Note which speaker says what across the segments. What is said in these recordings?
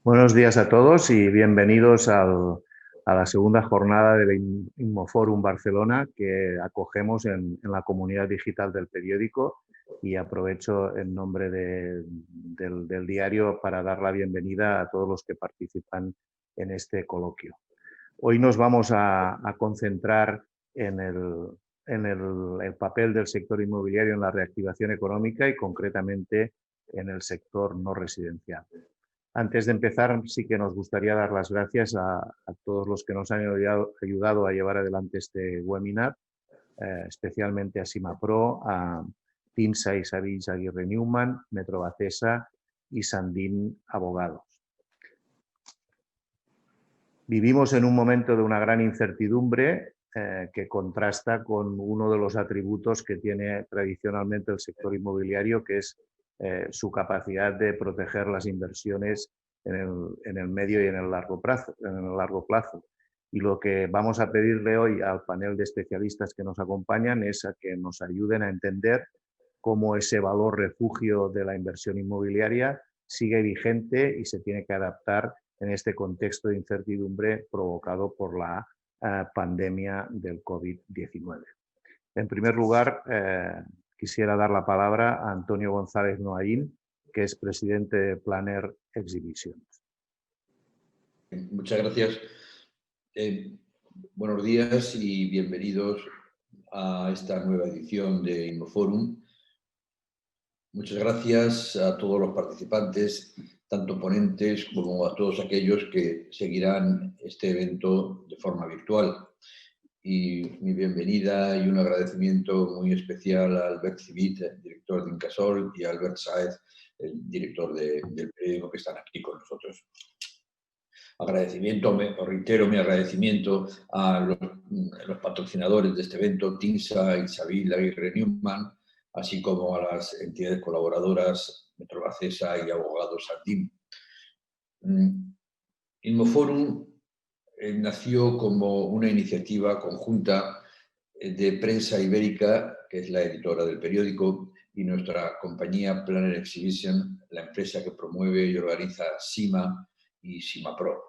Speaker 1: Buenos días a todos y bienvenidos a la segunda jornada del Inmoforum Barcelona que acogemos en la comunidad digital del periódico, y aprovecho en nombre del diario para dar la bienvenida a todos los que participan en este coloquio. Hoy nos vamos a concentrar en el papel del sector inmobiliario en la reactivación económica y concretamente en el sector no residencial. Antes de empezar, sí que nos gustaría dar las gracias a todos los que nos han ayudado a llevar adelante este webinar, especialmente a Simapro, a TINSA y Savills Aguirre Newman, Metrobacesa y Sandín Abogados. Vivimos en un momento de una gran incertidumbre que contrasta con uno de los atributos que tiene tradicionalmente el sector inmobiliario, que es su capacidad de proteger las inversiones en el medio y en el largo plazo. Y lo que vamos a pedirle hoy al panel de especialistas que nos acompañan es a que nos ayuden a entender cómo ese valor refugio de la inversión inmobiliaria sigue vigente y se tiene que adaptar en este contexto de incertidumbre provocado por la pandemia del COVID-19. En primer lugar, quisiera dar la palabra a Antonio González Noaín, que es presidente de Planner Exhibitions.
Speaker 2: Muchas gracias. Buenos días y bienvenidos a esta nueva edición de Inmoforum. Muchas gracias a todos los participantes, tanto ponentes como a todos aquellos que seguirán este evento de forma virtual. Y mi bienvenida y un agradecimiento muy especial a Albert Civit, director de Incasol, y a Albert Sáez, el director del periódico, que están aquí con nosotros. Reitero mi agradecimiento a los patrocinadores de este evento, TINSA y Savills Aguirre Newman, así como a las entidades colaboradoras Metrobacesa y Abogados Sandín. Inmoforum nació como una iniciativa conjunta de Prensa Ibérica, que es la editora del periódico, y nuestra compañía Planner Exhibition, la empresa que promueve y organiza SIMA y SIMAPRO.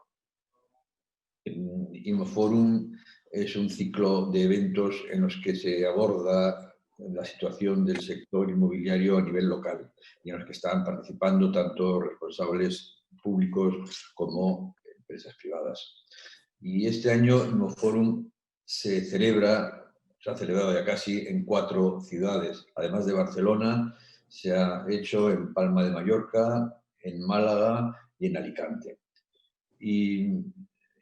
Speaker 2: Inmoforum es un ciclo de eventos en los que se aborda la situación del sector inmobiliario a nivel local y en los que están participando tanto responsables públicos como empresas privadas. Y este año Inmoforum se ha celebrado ya casi en 4 ciudades. Además de Barcelona, se ha hecho en Palma de Mallorca, en Málaga y en Alicante. Y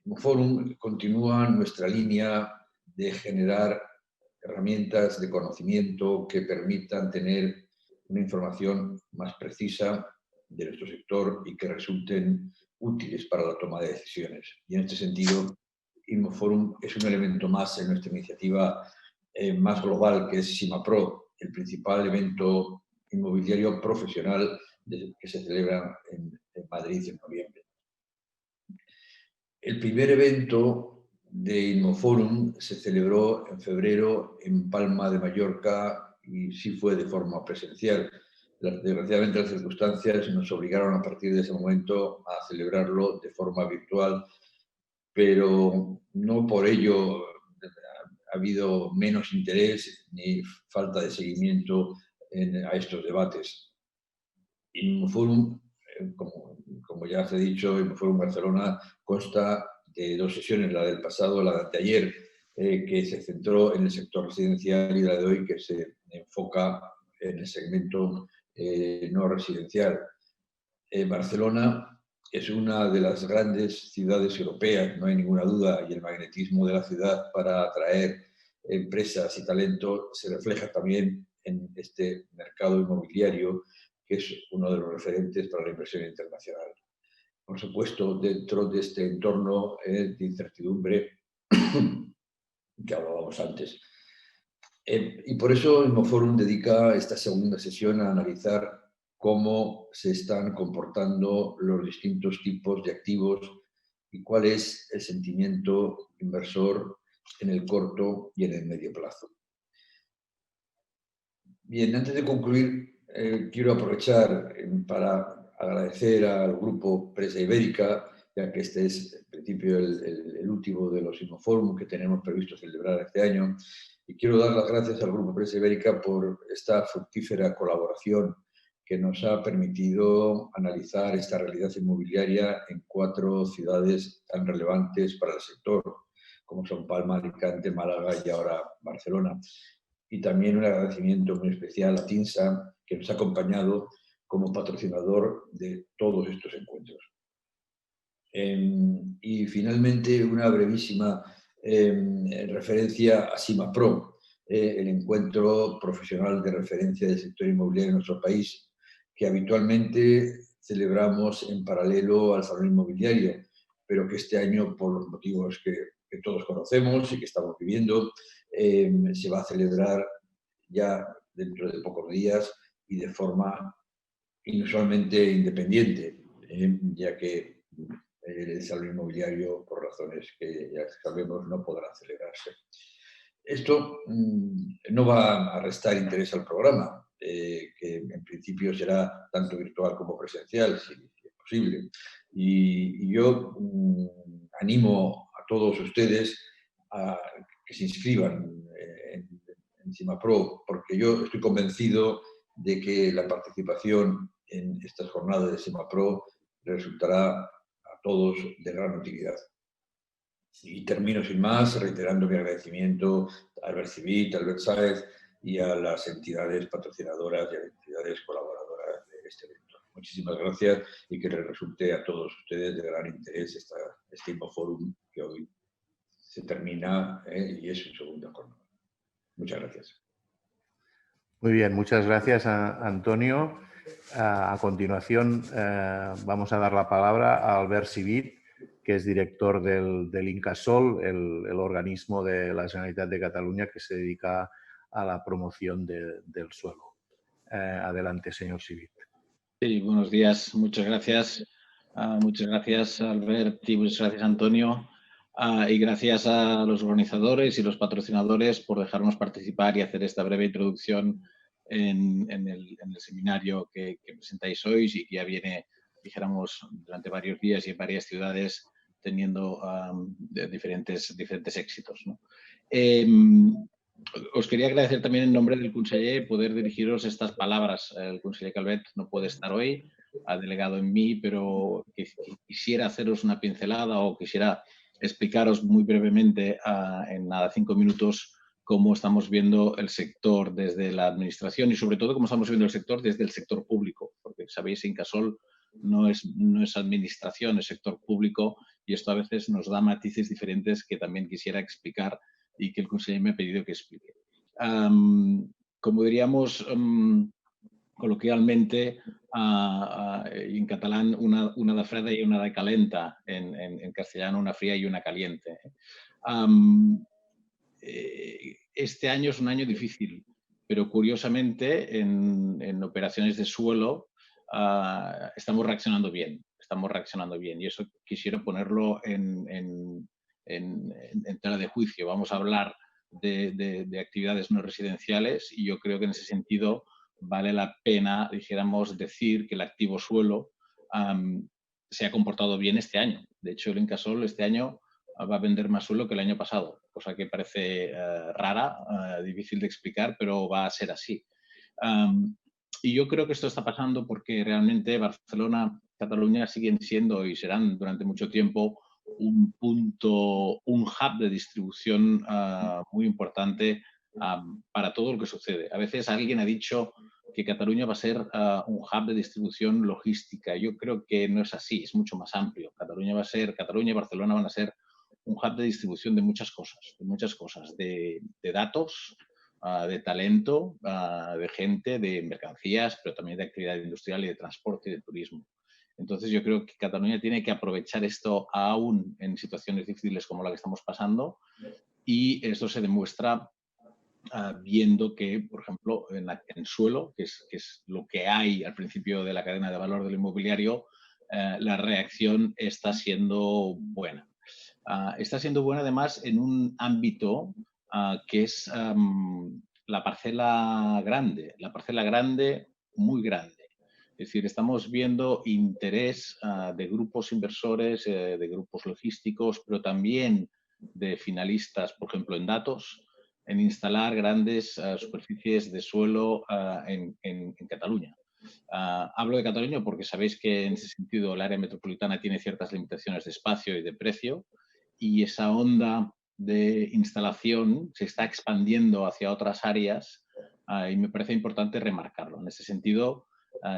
Speaker 2: Inmoforum continúa nuestra línea de generar herramientas de conocimiento que permitan tener una información más precisa de nuestro sector y que resulten útiles para la toma de decisiones. Y en este sentido, Inmoforum es un elemento más en nuestra iniciativa más global, que es SIMAPRO, el principal evento inmobiliario profesional que se celebra en Madrid en noviembre. El primer evento de Inmoforum se celebró en febrero en Palma de Mallorca y sí fue de forma presencial. Desgraciadamente las circunstancias nos obligaron a partir de ese momento a celebrarlo de forma virtual, pero no por ello ha habido menos interés ni falta de seguimiento a estos debates. Inmoforum, como ya se ha dicho, Inmoforum Barcelona consta de 2 sesiones, la del pasado, la de anteayer, que se centró en el sector residencial, y la de hoy, que se enfoca en el segmento no residencial. Barcelona es una de las grandes ciudades europeas, no hay ninguna duda, y el magnetismo de la ciudad para atraer empresas y talento se refleja también en este mercado inmobiliario, que es uno de los referentes para la inversión internacional. Por supuesto, dentro de este entorno de incertidumbre que hablábamos antes. Y por eso Inmoforum dedica esta segunda sesión a analizar cómo se están comportando los distintos tipos de activos y cuál es el sentimiento inversor en el corto y en el medio plazo. Bien, antes de concluir, quiero aprovechar para agradecer al Grupo Presa Ibérica, ya que este es en principio el último de los InnoForum que tenemos previsto celebrar este año. Y quiero dar las gracias al Grupo Presa Ibérica por esta fructífera colaboración que nos ha permitido analizar esta realidad inmobiliaria en 4 ciudades tan relevantes para el sector, como son Palma, Alicante, Málaga y ahora Barcelona. Y también un agradecimiento muy especial a TINSA, que nos ha acompañado como patrocinador de todos estos encuentros. Y finalmente una brevísima referencia a SIMAPRO, el encuentro profesional de referencia del sector inmobiliario en nuestro país, que habitualmente celebramos en paralelo al Salón Inmobiliario, pero que este año, por los motivos que todos conocemos y que estamos viviendo, se va a celebrar ya dentro de pocos días y de forma inusualmente independiente, ya que el salón inmobiliario, por razones que ya sabemos, no podrá celebrarse. Esto no va a restar interés al programa, que en principio será tanto virtual como presencial, si es posible. Y yo animo a todos ustedes a que se inscriban en SIMAPRO, porque yo estoy convencido de que la participación en estas jornadas de SIMAPRO resultará a todos de gran utilidad. Y termino sin más, reiterando mi agradecimiento a Albert Civit, a Albert Sáez y a las entidades patrocinadoras y a las entidades colaboradoras de este evento. Muchísimas gracias y que les resulte a todos ustedes de gran interés este InnoForum que hoy se termina y es su segunda jornada. Muchas gracias.
Speaker 1: Muy bien, muchas gracias, Antonio. A continuación, vamos a dar la palabra a Albert Civit, que es director del Incasòl, el organismo de la Generalitat de Cataluña que se dedica a la promoción del suelo. Adelante, señor Civit.
Speaker 3: Sí, buenos días. Muchas gracias. Muchas gracias, Albert, y muchas gracias, Antonio. Y gracias a los organizadores y los patrocinadores por dejarnos participar y hacer esta breve introducción en el seminario que presentáis hoy y que ya viene, dijéramos, durante varios días y en varias ciudades teniendo diferentes éxitos, ¿no? Os quería agradecer también en nombre del conseller poder dirigiros estas palabras. El conseller Calvet no puede estar hoy, ha delegado en mí, pero quisiera haceros una pincelada o quisiera explicaros muy brevemente en nada 5 minutos cómo estamos viendo el sector desde la administración y sobre todo cómo estamos viendo el sector desde el sector público, porque sabéis, Incasòl no es administración, es sector público y esto a veces nos da matices diferentes que también quisiera explicar y que el conseller me ha pedido que explique. Como diríamos coloquialmente, en catalán, una de freda y una de calenta, en castellano una fría y una caliente. Este año es un año difícil, pero curiosamente en operaciones de suelo estamos reaccionando bien, y eso quisiera ponerlo en tela de juicio. Vamos a hablar de actividades no residenciales y yo creo que en ese sentido vale la pena, dijéramos, decir que el activo suelo se ha comportado bien este año. De hecho, el Incasòl este año va a vender más suelo que el año pasado, cosa que parece rara, difícil de explicar, pero va a ser así. Y yo creo que esto está pasando porque realmente Barcelona, Cataluña siguen siendo y serán durante mucho tiempo un punto, un hub de distribución muy importante para todo lo que sucede. A veces alguien ha dicho que Cataluña va a ser un hub de distribución logística. Yo creo que no es así, es mucho más amplio. Cataluña y Barcelona van a ser un hub de distribución de muchas cosas, de datos, de talento, de gente, de mercancías, pero también de actividad industrial y de transporte y de turismo. Entonces yo creo que Cataluña tiene que aprovechar esto aún en situaciones difíciles como la que estamos pasando y esto se demuestra viendo que, por ejemplo, en suelo, que es lo que hay al principio de la cadena de valor del inmobiliario, la reacción está siendo buena. Está siendo buena además en un ámbito que es la parcela grande, muy grande. Es decir, estamos viendo interés de grupos inversores, de grupos logísticos, pero también de finalistas, por ejemplo, en datos, en instalar grandes superficies de suelo en Cataluña. Hablo de Cataluña porque sabéis que en ese sentido el área metropolitana tiene ciertas limitaciones de espacio y de precio, y esa onda de instalación se está expandiendo hacia otras áreas y me parece importante remarcarlo. En ese sentido,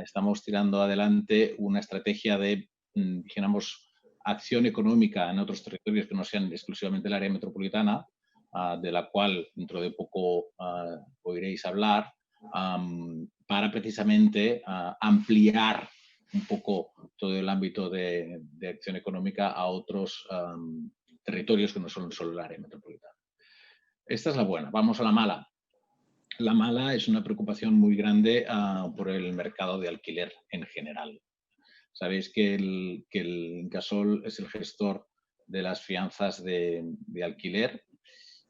Speaker 3: estamos tirando adelante una estrategia de, dijéramos, acción económica en otros territorios que no sean exclusivamente el área metropolitana, de la cual dentro de poco oiréis hablar, para precisamente ampliar un poco todo el ámbito de acción económica a otros territorios que no son solo el área metropolitana. Esta es la buena. Vamos a la mala. La mala es una preocupación muy grande por el mercado de alquiler en general. Sabéis que el Incasòl es el gestor de las fianzas de alquiler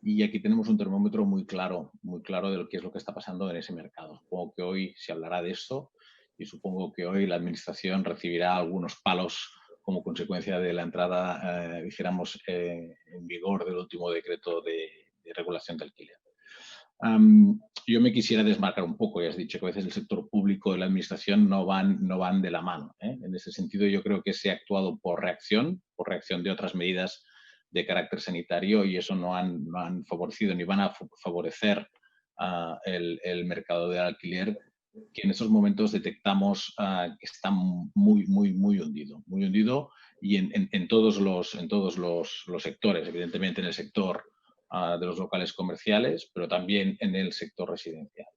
Speaker 3: y aquí tenemos un termómetro muy claro de lo que es lo que está pasando en ese mercado. Supongo que hoy se hablará de esto y supongo que hoy la Administración recibirá algunos palos como consecuencia de la entrada, dijéramos, en vigor del último decreto de regulación de alquiler. Yo me quisiera desmarcar un poco, ya has dicho que a veces el sector público y la administración no van de la mano. En ese sentido, yo creo que se ha actuado por reacción de otras medidas de carácter sanitario y eso no han favorecido ni van a favorecer el mercado del alquiler, que en esos momentos detectamos que está muy hundido y en todos los sectores, evidentemente en el sector de los locales comerciales, pero también en el sector residencial.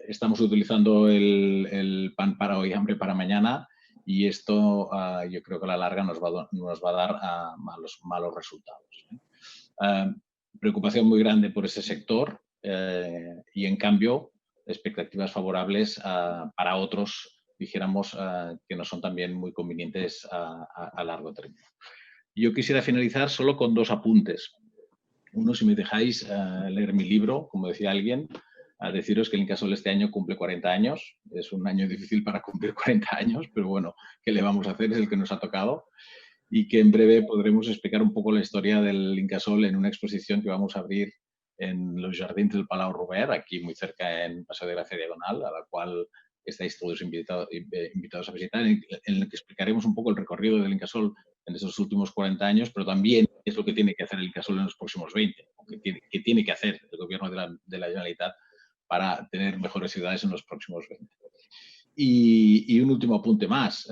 Speaker 3: Estamos utilizando el pan para hoy, hambre para mañana, y esto yo creo que a la larga nos va a dar malos resultados. Preocupación muy grande por ese sector y, en cambio, expectativas favorables para otros, dijéramos, que no son también muy convenientes a largo término. Yo quisiera finalizar solo con dos apuntes. Uno, si me dejáis leer mi libro, como decía alguien, a deciros que el Incasòl este año cumple 40 años. Es un año difícil para cumplir 40 años, pero bueno, ¿qué le vamos a hacer? Es el que nos ha tocado. Y que en breve podremos explicar un poco la historia del Incasòl en una exposición que vamos a abrir en los jardins del Palau Robert, aquí muy cerca en Paseo de Gracia Diagonal, a la cual estáis todos invitados a visitar, en el que explicaremos un poco el recorrido del Incasòl en esos últimos 40 años, pero también qué es lo que tiene que hacer el Incasòl en los próximos 20, o qué tiene que hacer el gobierno de la Generalitat para tener mejores ciudades en los próximos 20. Y un último apunte más.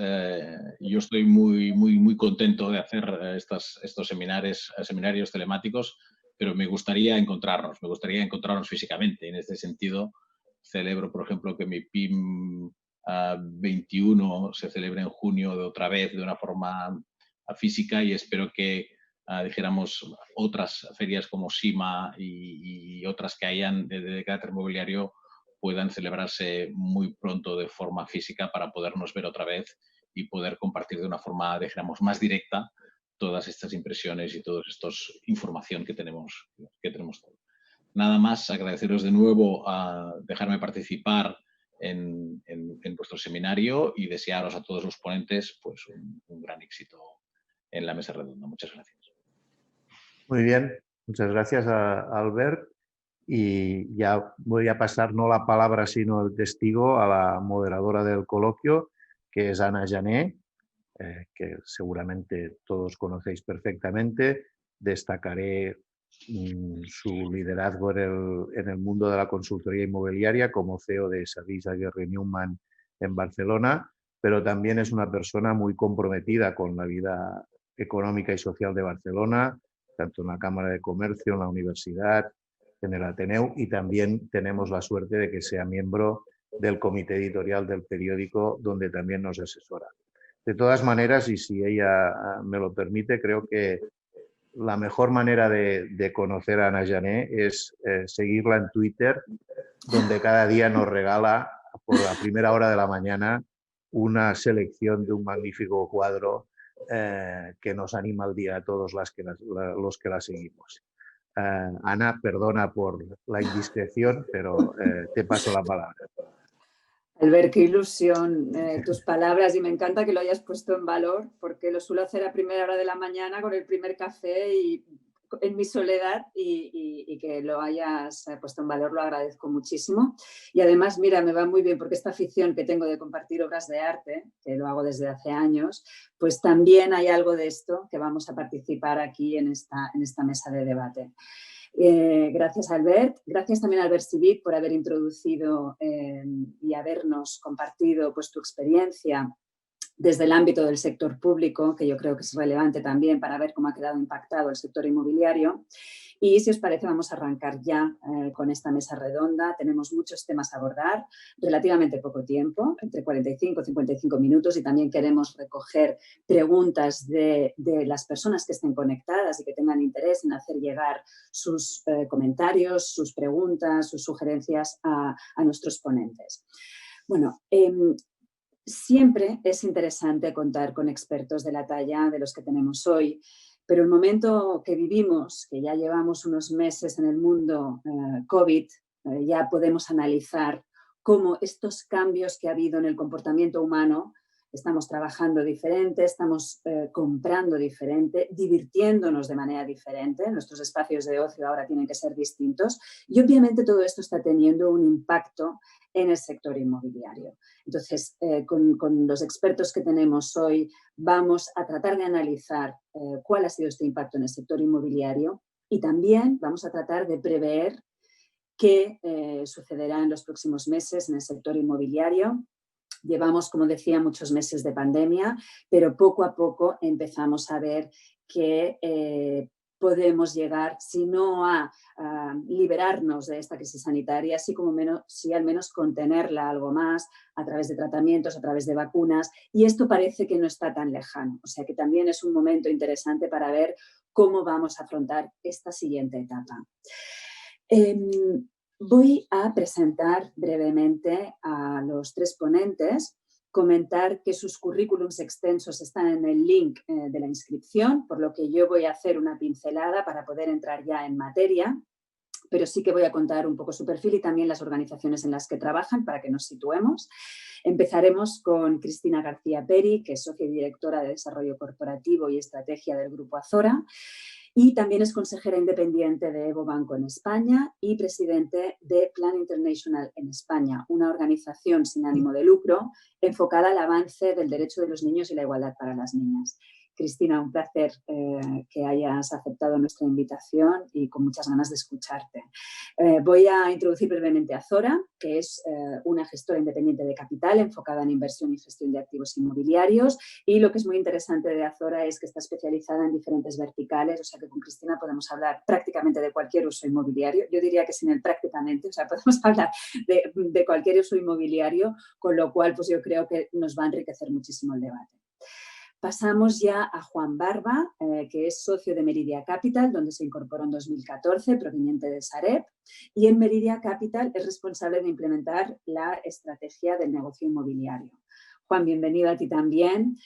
Speaker 3: Yo estoy muy contento de hacer estos seminarios telemáticos, pero me gustaría encontrarnos físicamente. En este sentido, celebro, por ejemplo, que mi PIM 21 se celebre en junio de otra vez de una forma física y espero que, dijéramos, otras ferias como SIMA y otras que hayan de carácter mobiliario puedan celebrarse muy pronto de forma física para podernos ver otra vez y poder compartir de una forma, dijéramos, más directa todas estas impresiones y toda esta información que tenemos todos. Nada más, agradeceros de nuevo a dejarme participar en vuestro seminario y desearos a todos los ponentes pues, un gran éxito en la mesa redonda. Muchas gracias.
Speaker 1: Muy bien, muchas gracias a Albert. Y ya voy a pasar no la palabra sino el testigo a la moderadora del coloquio, que es Ana Jané, que seguramente todos conocéis perfectamente. Destacaré su liderazgo en el mundo de la consultoría inmobiliaria como CEO de Savís Aguirre Newman en Barcelona, pero también es una persona muy comprometida con la vida económica y social de Barcelona, tanto en la Cámara de Comercio, en la universidad, en el Ateneu, y también tenemos la suerte de que sea miembro del comité editorial del periódico, donde también nos asesora. De todas maneras, y si ella me lo permite, creo que la mejor manera de conocer a Ana Jané es seguirla en Twitter, donde cada día nos regala por la primera hora de la mañana una selección de un magnífico cuadro que nos anima el día a todos los que la seguimos. Ana, perdona por la indiscreción, pero te paso la palabra.
Speaker 4: Albert, qué ilusión tus palabras, y me encanta que lo hayas puesto en valor, porque lo suelo hacer a primera hora de la mañana con el primer café y en mi soledad, y que lo hayas puesto en valor lo agradezco muchísimo. Y además, mira, me va muy bien porque esta afición que tengo de compartir obras de arte, que lo hago desde hace años, pues también hay algo de esto que vamos a participar aquí en esta mesa de debate. Gracias, Albert. Gracias también a Albert Civit por haber introducido y habernos compartido pues, tu experiencia desde el ámbito del sector público, que yo creo que es relevante también para ver cómo ha quedado impactado el sector inmobiliario. Y si os parece, vamos a arrancar ya con esta mesa redonda. Tenemos muchos temas a abordar, relativamente poco tiempo, entre 45 y 55 minutos, y también queremos recoger preguntas de las personas que estén conectadas y que tengan interés en hacer llegar sus comentarios, sus preguntas, sus sugerencias a nuestros ponentes. Bueno, siempre es interesante contar con expertos de la talla de los que tenemos hoy, pero el momento que vivimos, que ya llevamos unos meses en el mundo COVID, ya podemos analizar cómo estos cambios que ha habido en el comportamiento humano, estamos trabajando diferente, estamos comprando diferente, divirtiéndonos de manera diferente, nuestros espacios de ocio ahora tienen que ser distintos, y obviamente todo esto está teniendo un impacto en el sector inmobiliario. Entonces, con los expertos que tenemos hoy, vamos a tratar de analizar cuál ha sido este impacto en el sector inmobiliario, y también vamos a tratar de prever qué sucederá en los próximos meses en el sector inmobiliario. Llevamos, como decía, muchos meses de pandemia, pero poco a poco empezamos a ver que podemos llegar, si no a liberarnos de esta crisis sanitaria, sí al menos contenerla algo más a través de tratamientos, a través de vacunas, y esto parece que no está tan lejano. O sea que también es un momento interesante para ver cómo vamos a afrontar esta siguiente etapa. Voy a presentar brevemente a los tres ponentes, comentar que sus currículums extensos están en el link de la inscripción, por lo que yo voy a hacer una pincelada para poder entrar ya en materia, pero sí que voy a contar un poco su perfil y también las organizaciones en las que trabajan para que nos situemos. Empezaremos con Cristina García Peri, que es socia y directora de Desarrollo Corporativo y Estrategia del Grupo Azora, y también es consejera independiente de Evo Banco en España y presidente de Plan International en España, una organización sin ánimo de lucro enfocada al avance del derecho de los niños y la igualdad para las niñas. Cristina, un placer que hayas aceptado nuestra invitación y con muchas ganas de escucharte. Voy a introducir brevemente a Azora, que es una gestora independiente de capital enfocada en inversión y gestión de activos inmobiliarios, y lo que es muy interesante de Azora es que está especializada en diferentes verticales, o sea que con Cristina podemos hablar prácticamente de cualquier uso inmobiliario. Yo diría que sin el prácticamente, o sea, podemos hablar de cualquier uso inmobiliario, con lo cual pues yo creo que nos va a enriquecer muchísimo el debate. Pasamos ya a Juan Barba, que es socio de Meridia Capital, donde se incorporó en 2014, proveniente de Sareb, y en Meridia Capital es responsable de implementar la estrategia del negocio inmobiliario. Juan, bienvenido a ti también.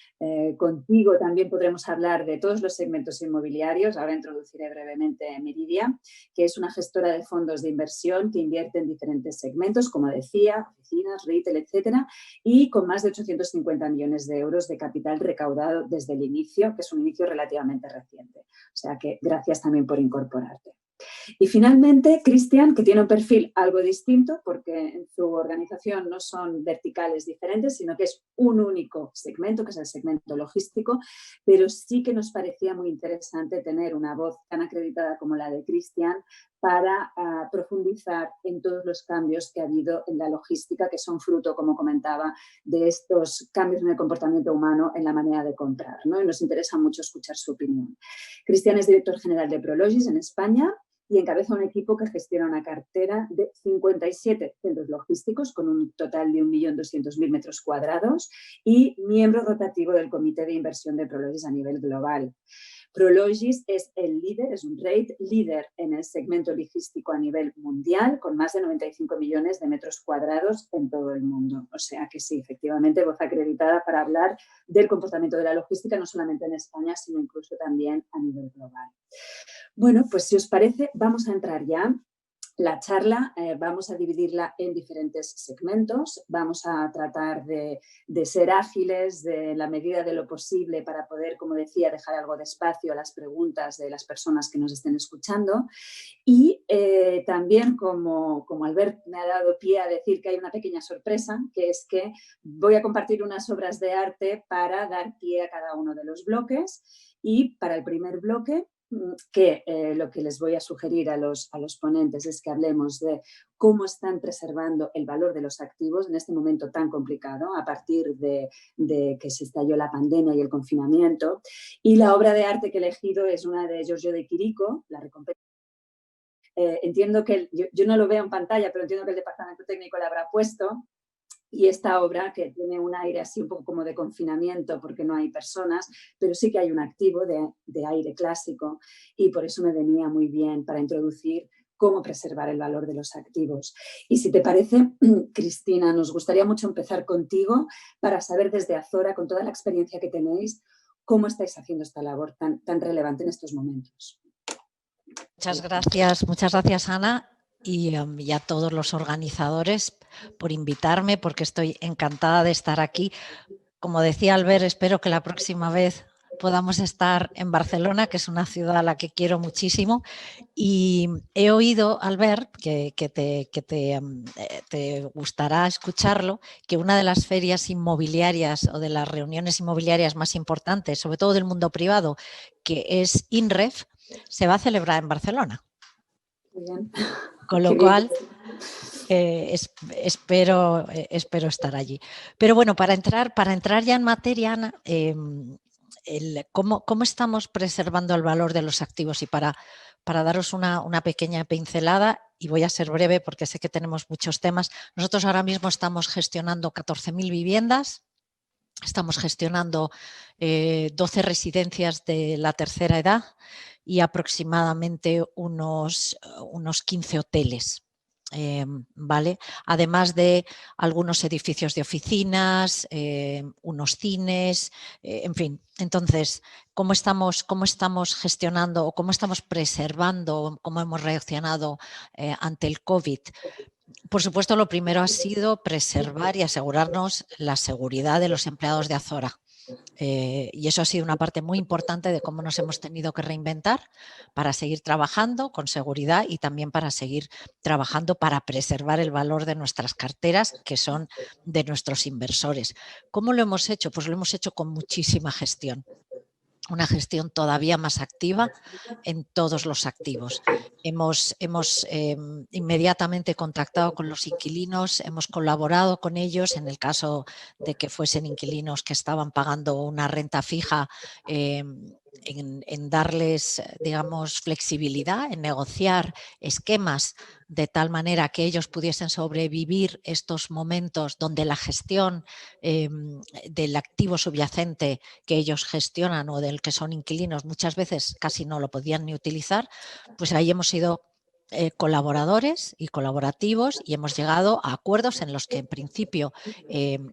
Speaker 4: Contigo también podremos hablar de todos los segmentos inmobiliarios. Ahora introduciré brevemente Meridia, que es una gestora de fondos de inversión que invierte en diferentes segmentos, como decía, oficinas, retail, etcétera, y con más de 850 millones de euros de capital recaudado desde el inicio, que es un inicio relativamente reciente. O sea que gracias también por incorporarte. Y finalmente, Cristian, que tiene un perfil algo distinto porque en su organización no son verticales diferentes, sino que es un único segmento, que es el segmento logístico, pero sí que nos parecía muy interesante tener una voz tan acreditada como la de Cristian para profundizar en todos los cambios que ha habido en la logística, que son fruto, como comentaba, de estos cambios en el comportamiento humano en la manera de comprar, ¿no? Y nos interesa mucho escuchar su opinión. Cristian es director general de Prologis en España y encabeza un equipo que gestiona una cartera de 57 centros logísticos con un total de 1.200.000 metros cuadrados y miembro rotativo del Comité de Inversión de Prologis a nivel global. Prologis es el líder, es un REIT líder en el segmento logístico a nivel mundial, con más de 95 millones de metros cuadrados en todo el mundo. O sea que sí, efectivamente, voz acreditada para hablar del comportamiento de la logística, no solamente en España, sino incluso también a nivel global. Bueno, pues si os parece, vamos a entrar ya La charla vamos a dividirla en diferentes segmentos, vamos a tratar de ser ágiles de la medida de lo posible para poder, como decía, dejar algo de espacio a las preguntas de las personas que nos estén escuchando y también como Albert me ha dado pie a decir que hay una pequeña sorpresa, que es que voy a compartir unas obras de arte para dar pie a cada uno de los bloques y para el primer bloque que lo que les voy a sugerir a los ponentes es que hablemos de cómo están preservando el valor de los activos en este momento tan complicado a partir de que se estalló la pandemia y el confinamiento. Y la obra de arte que he elegido es una de Giorgio de Chirico, la recompensa. Entiendo que, yo no lo veo en pantalla, pero entiendo que el departamento técnico la habrá puesto. Y esta obra, que tiene un aire así un poco como de confinamiento porque no hay personas, pero sí que hay un activo de aire clásico y por eso me venía muy bien para introducir cómo preservar el valor de los activos. Y si te parece, Cristina, nos gustaría mucho empezar contigo para saber desde Azora, con toda la experiencia que tenéis, cómo estáis haciendo esta labor tan relevante en estos momentos.
Speaker 5: Muchas gracias Ana. Y a todos los organizadores por invitarme, porque estoy encantada de estar aquí. Como decía Albert, espero que la próxima vez podamos estar en Barcelona, que es una ciudad a la que quiero muchísimo. Y he oído, Albert, que te gustará escucharlo, que una de las ferias inmobiliarias o de las reuniones inmobiliarias más importantes, sobre todo del mundo privado, que es INREF, se va a celebrar en Barcelona.
Speaker 4: Muy bien.
Speaker 5: Con lo cual, espero estar allí. Pero bueno, para entrar ya en materia, Ana, ¿cómo estamos preservando el valor de los activos? Y para daros una pequeña pincelada, y voy a ser breve porque sé que tenemos muchos temas, nosotros ahora mismo estamos gestionando 14.000 viviendas, estamos gestionando 12 residencias de la tercera edad y aproximadamente unos 15 hoteles. ¿Vale? Además de algunos edificios de oficinas, unos cines, en fin. Entonces, ¿cómo estamos gestionando o cómo estamos preservando, cómo hemos reaccionado ante el COVID? Por supuesto, lo primero ha sido preservar y asegurarnos la seguridad de los empleados de Azora. Y eso ha sido una parte muy importante de cómo nos hemos tenido que reinventar para seguir trabajando con seguridad y también para seguir trabajando para preservar el valor de nuestras carteras, que son de nuestros inversores. ¿Cómo lo hemos hecho? Pues lo hemos hecho con muchísima gestión. Una gestión todavía más activa en todos los activos. Hemos inmediatamente contactado con los inquilinos, hemos colaborado con ellos en el caso de que fuesen inquilinos que estaban pagando una renta fija, en darles, digamos, flexibilidad, en negociar esquemas de tal manera que ellos pudiesen sobrevivir estos momentos donde la gestión del activo subyacente que ellos gestionan o del que son inquilinos muchas veces casi no lo podían ni utilizar, pues ahí hemos sido colaboradores y colaborativos y hemos llegado a acuerdos en los que en principio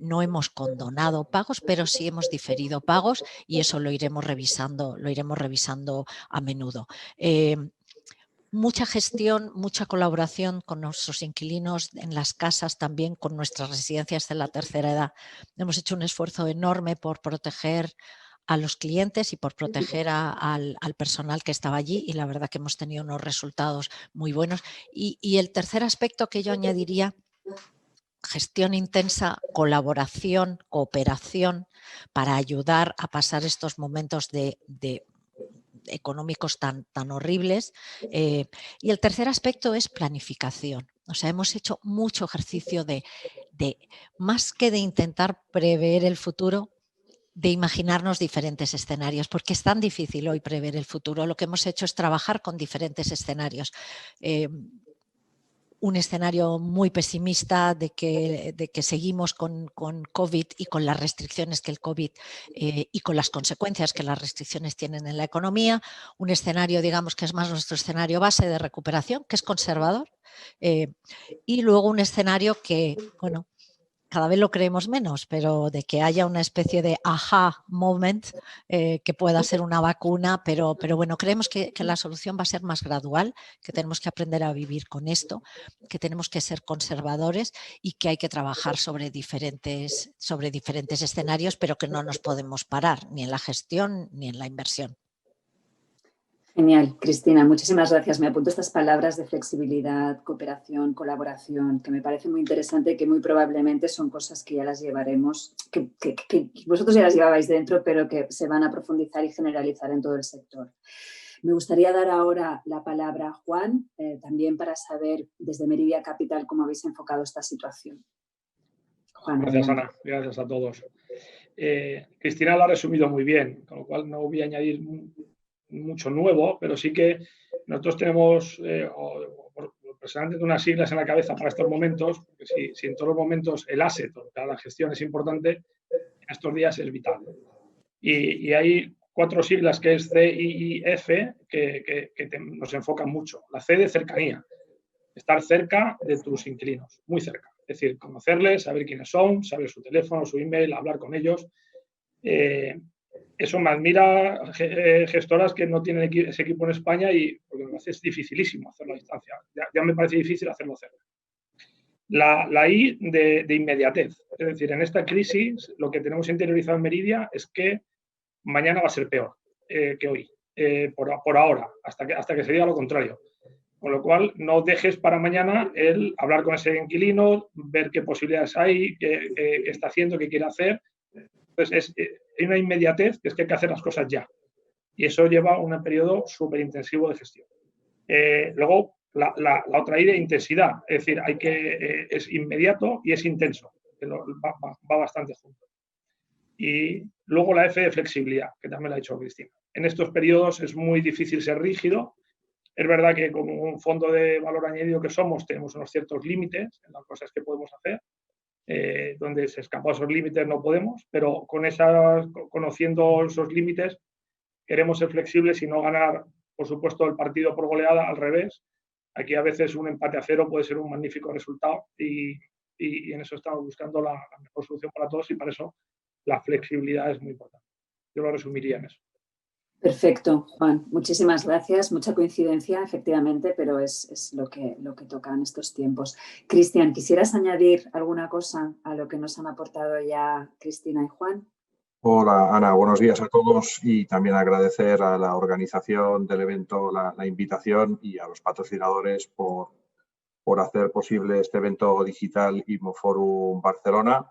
Speaker 5: no hemos condonado pagos, pero sí hemos diferido pagos y eso lo iremos revisando a menudo. Mucha gestión, mucha colaboración con nuestros inquilinos en las casas, también con nuestras residencias de la tercera edad. Hemos hecho un esfuerzo enorme por proteger a los clientes y por proteger al personal que estaba allí y la verdad que hemos tenido unos resultados muy buenos. Y el tercer aspecto que yo añadiría, gestión intensa, colaboración, cooperación para ayudar a pasar estos momentos de económicos tan horribles. Y el tercer aspecto es planificación. O sea, hemos hecho mucho ejercicio de más que de intentar prever el futuro, de imaginarnos diferentes escenarios, porque es tan difícil hoy prever el futuro. Lo que hemos hecho es trabajar con diferentes escenarios. Un escenario muy pesimista de que seguimos con COVID y con las restricciones que el COVID y con las consecuencias que las restricciones tienen en la economía. Un escenario, digamos, que es más nuestro escenario base de recuperación, que es conservador. Y luego un escenario que, bueno, cada vez lo creemos menos, pero de que haya una especie de aha moment que pueda ser una vacuna, pero bueno, creemos que la solución va a ser más gradual, que tenemos que aprender a vivir con esto, que tenemos que ser conservadores y que hay que trabajar sobre diferentes escenarios, pero que no nos podemos parar ni en la gestión ni en la inversión.
Speaker 4: Genial, Cristina, muchísimas gracias. Me apunto estas palabras de flexibilidad, cooperación, colaboración, que me parece muy interesante y que muy probablemente son cosas que ya las llevaremos, que vosotros ya las llevabais dentro, pero que se van a profundizar y generalizar en todo el sector. Me gustaría dar ahora la palabra a Juan, también para saber desde Meridia Capital cómo habéis enfocado esta situación. Juan,
Speaker 6: gracias,
Speaker 4: adelante.
Speaker 6: Ana. Gracias a todos. Cristina lo ha resumido muy bien, con lo cual no voy a añadir mucho nuevo, pero sí que nosotros tenemos personalmente unas siglas en la cabeza para estos momentos, porque si en todos los momentos el asset, la gestión es importante, en estos días es vital. Y hay 4 siglas que es CIIF que nos enfocan mucho. La C de cercanía, estar cerca de tus inquilinos, muy cerca. Es decir, conocerles, saber quiénes son, saber su teléfono, su email, hablar con ellos. Eso me admira gestoras que no tienen ese equipo en España y porque me parece dificilísimo hacerlo a distancia. Ya me parece difícil hacerlo cerca. La I de inmediatez. Es decir, en esta crisis lo que tenemos interiorizado en Meridia es que mañana va a ser peor que hoy, por ahora, hasta que se diga lo contrario. Con lo cual, no dejes para mañana el hablar con ese inquilino, ver qué posibilidades hay, qué está haciendo, qué quiere hacer. Entonces, hay una inmediatez que es que hay que hacer las cosas ya. Y eso lleva un periodo súper intensivo de gestión. Luego, la otra idea de intensidad. Es decir, es inmediato y es intenso. Que va bastante junto. Y luego la F de flexibilidad, que también la ha dicho Cristina. En estos periodos es muy difícil ser rígido. Es verdad que como un fondo de valor añadido que somos, tenemos unos ciertos límites en las cosas que podemos hacer. Donde se escapan esos límites no podemos, pero conociendo esos límites queremos ser flexibles y no ganar, por supuesto, el partido por goleada, al revés. Aquí a veces un empate a 0 puede ser un magnífico resultado y en eso estamos buscando la mejor solución para todos y para eso la flexibilidad es muy importante. Yo lo resumiría en eso.
Speaker 4: Perfecto, Juan. Muchísimas gracias. Mucha coincidencia, efectivamente, pero es lo que toca en estos tiempos. Cristian, ¿quisieras añadir alguna cosa a lo que nos han aportado ya Cristina y Juan?
Speaker 7: Hola, Ana. Buenos días a todos y también agradecer a la organización del evento la invitación y a los patrocinadores por hacer posible este evento digital IMMOForum Barcelona.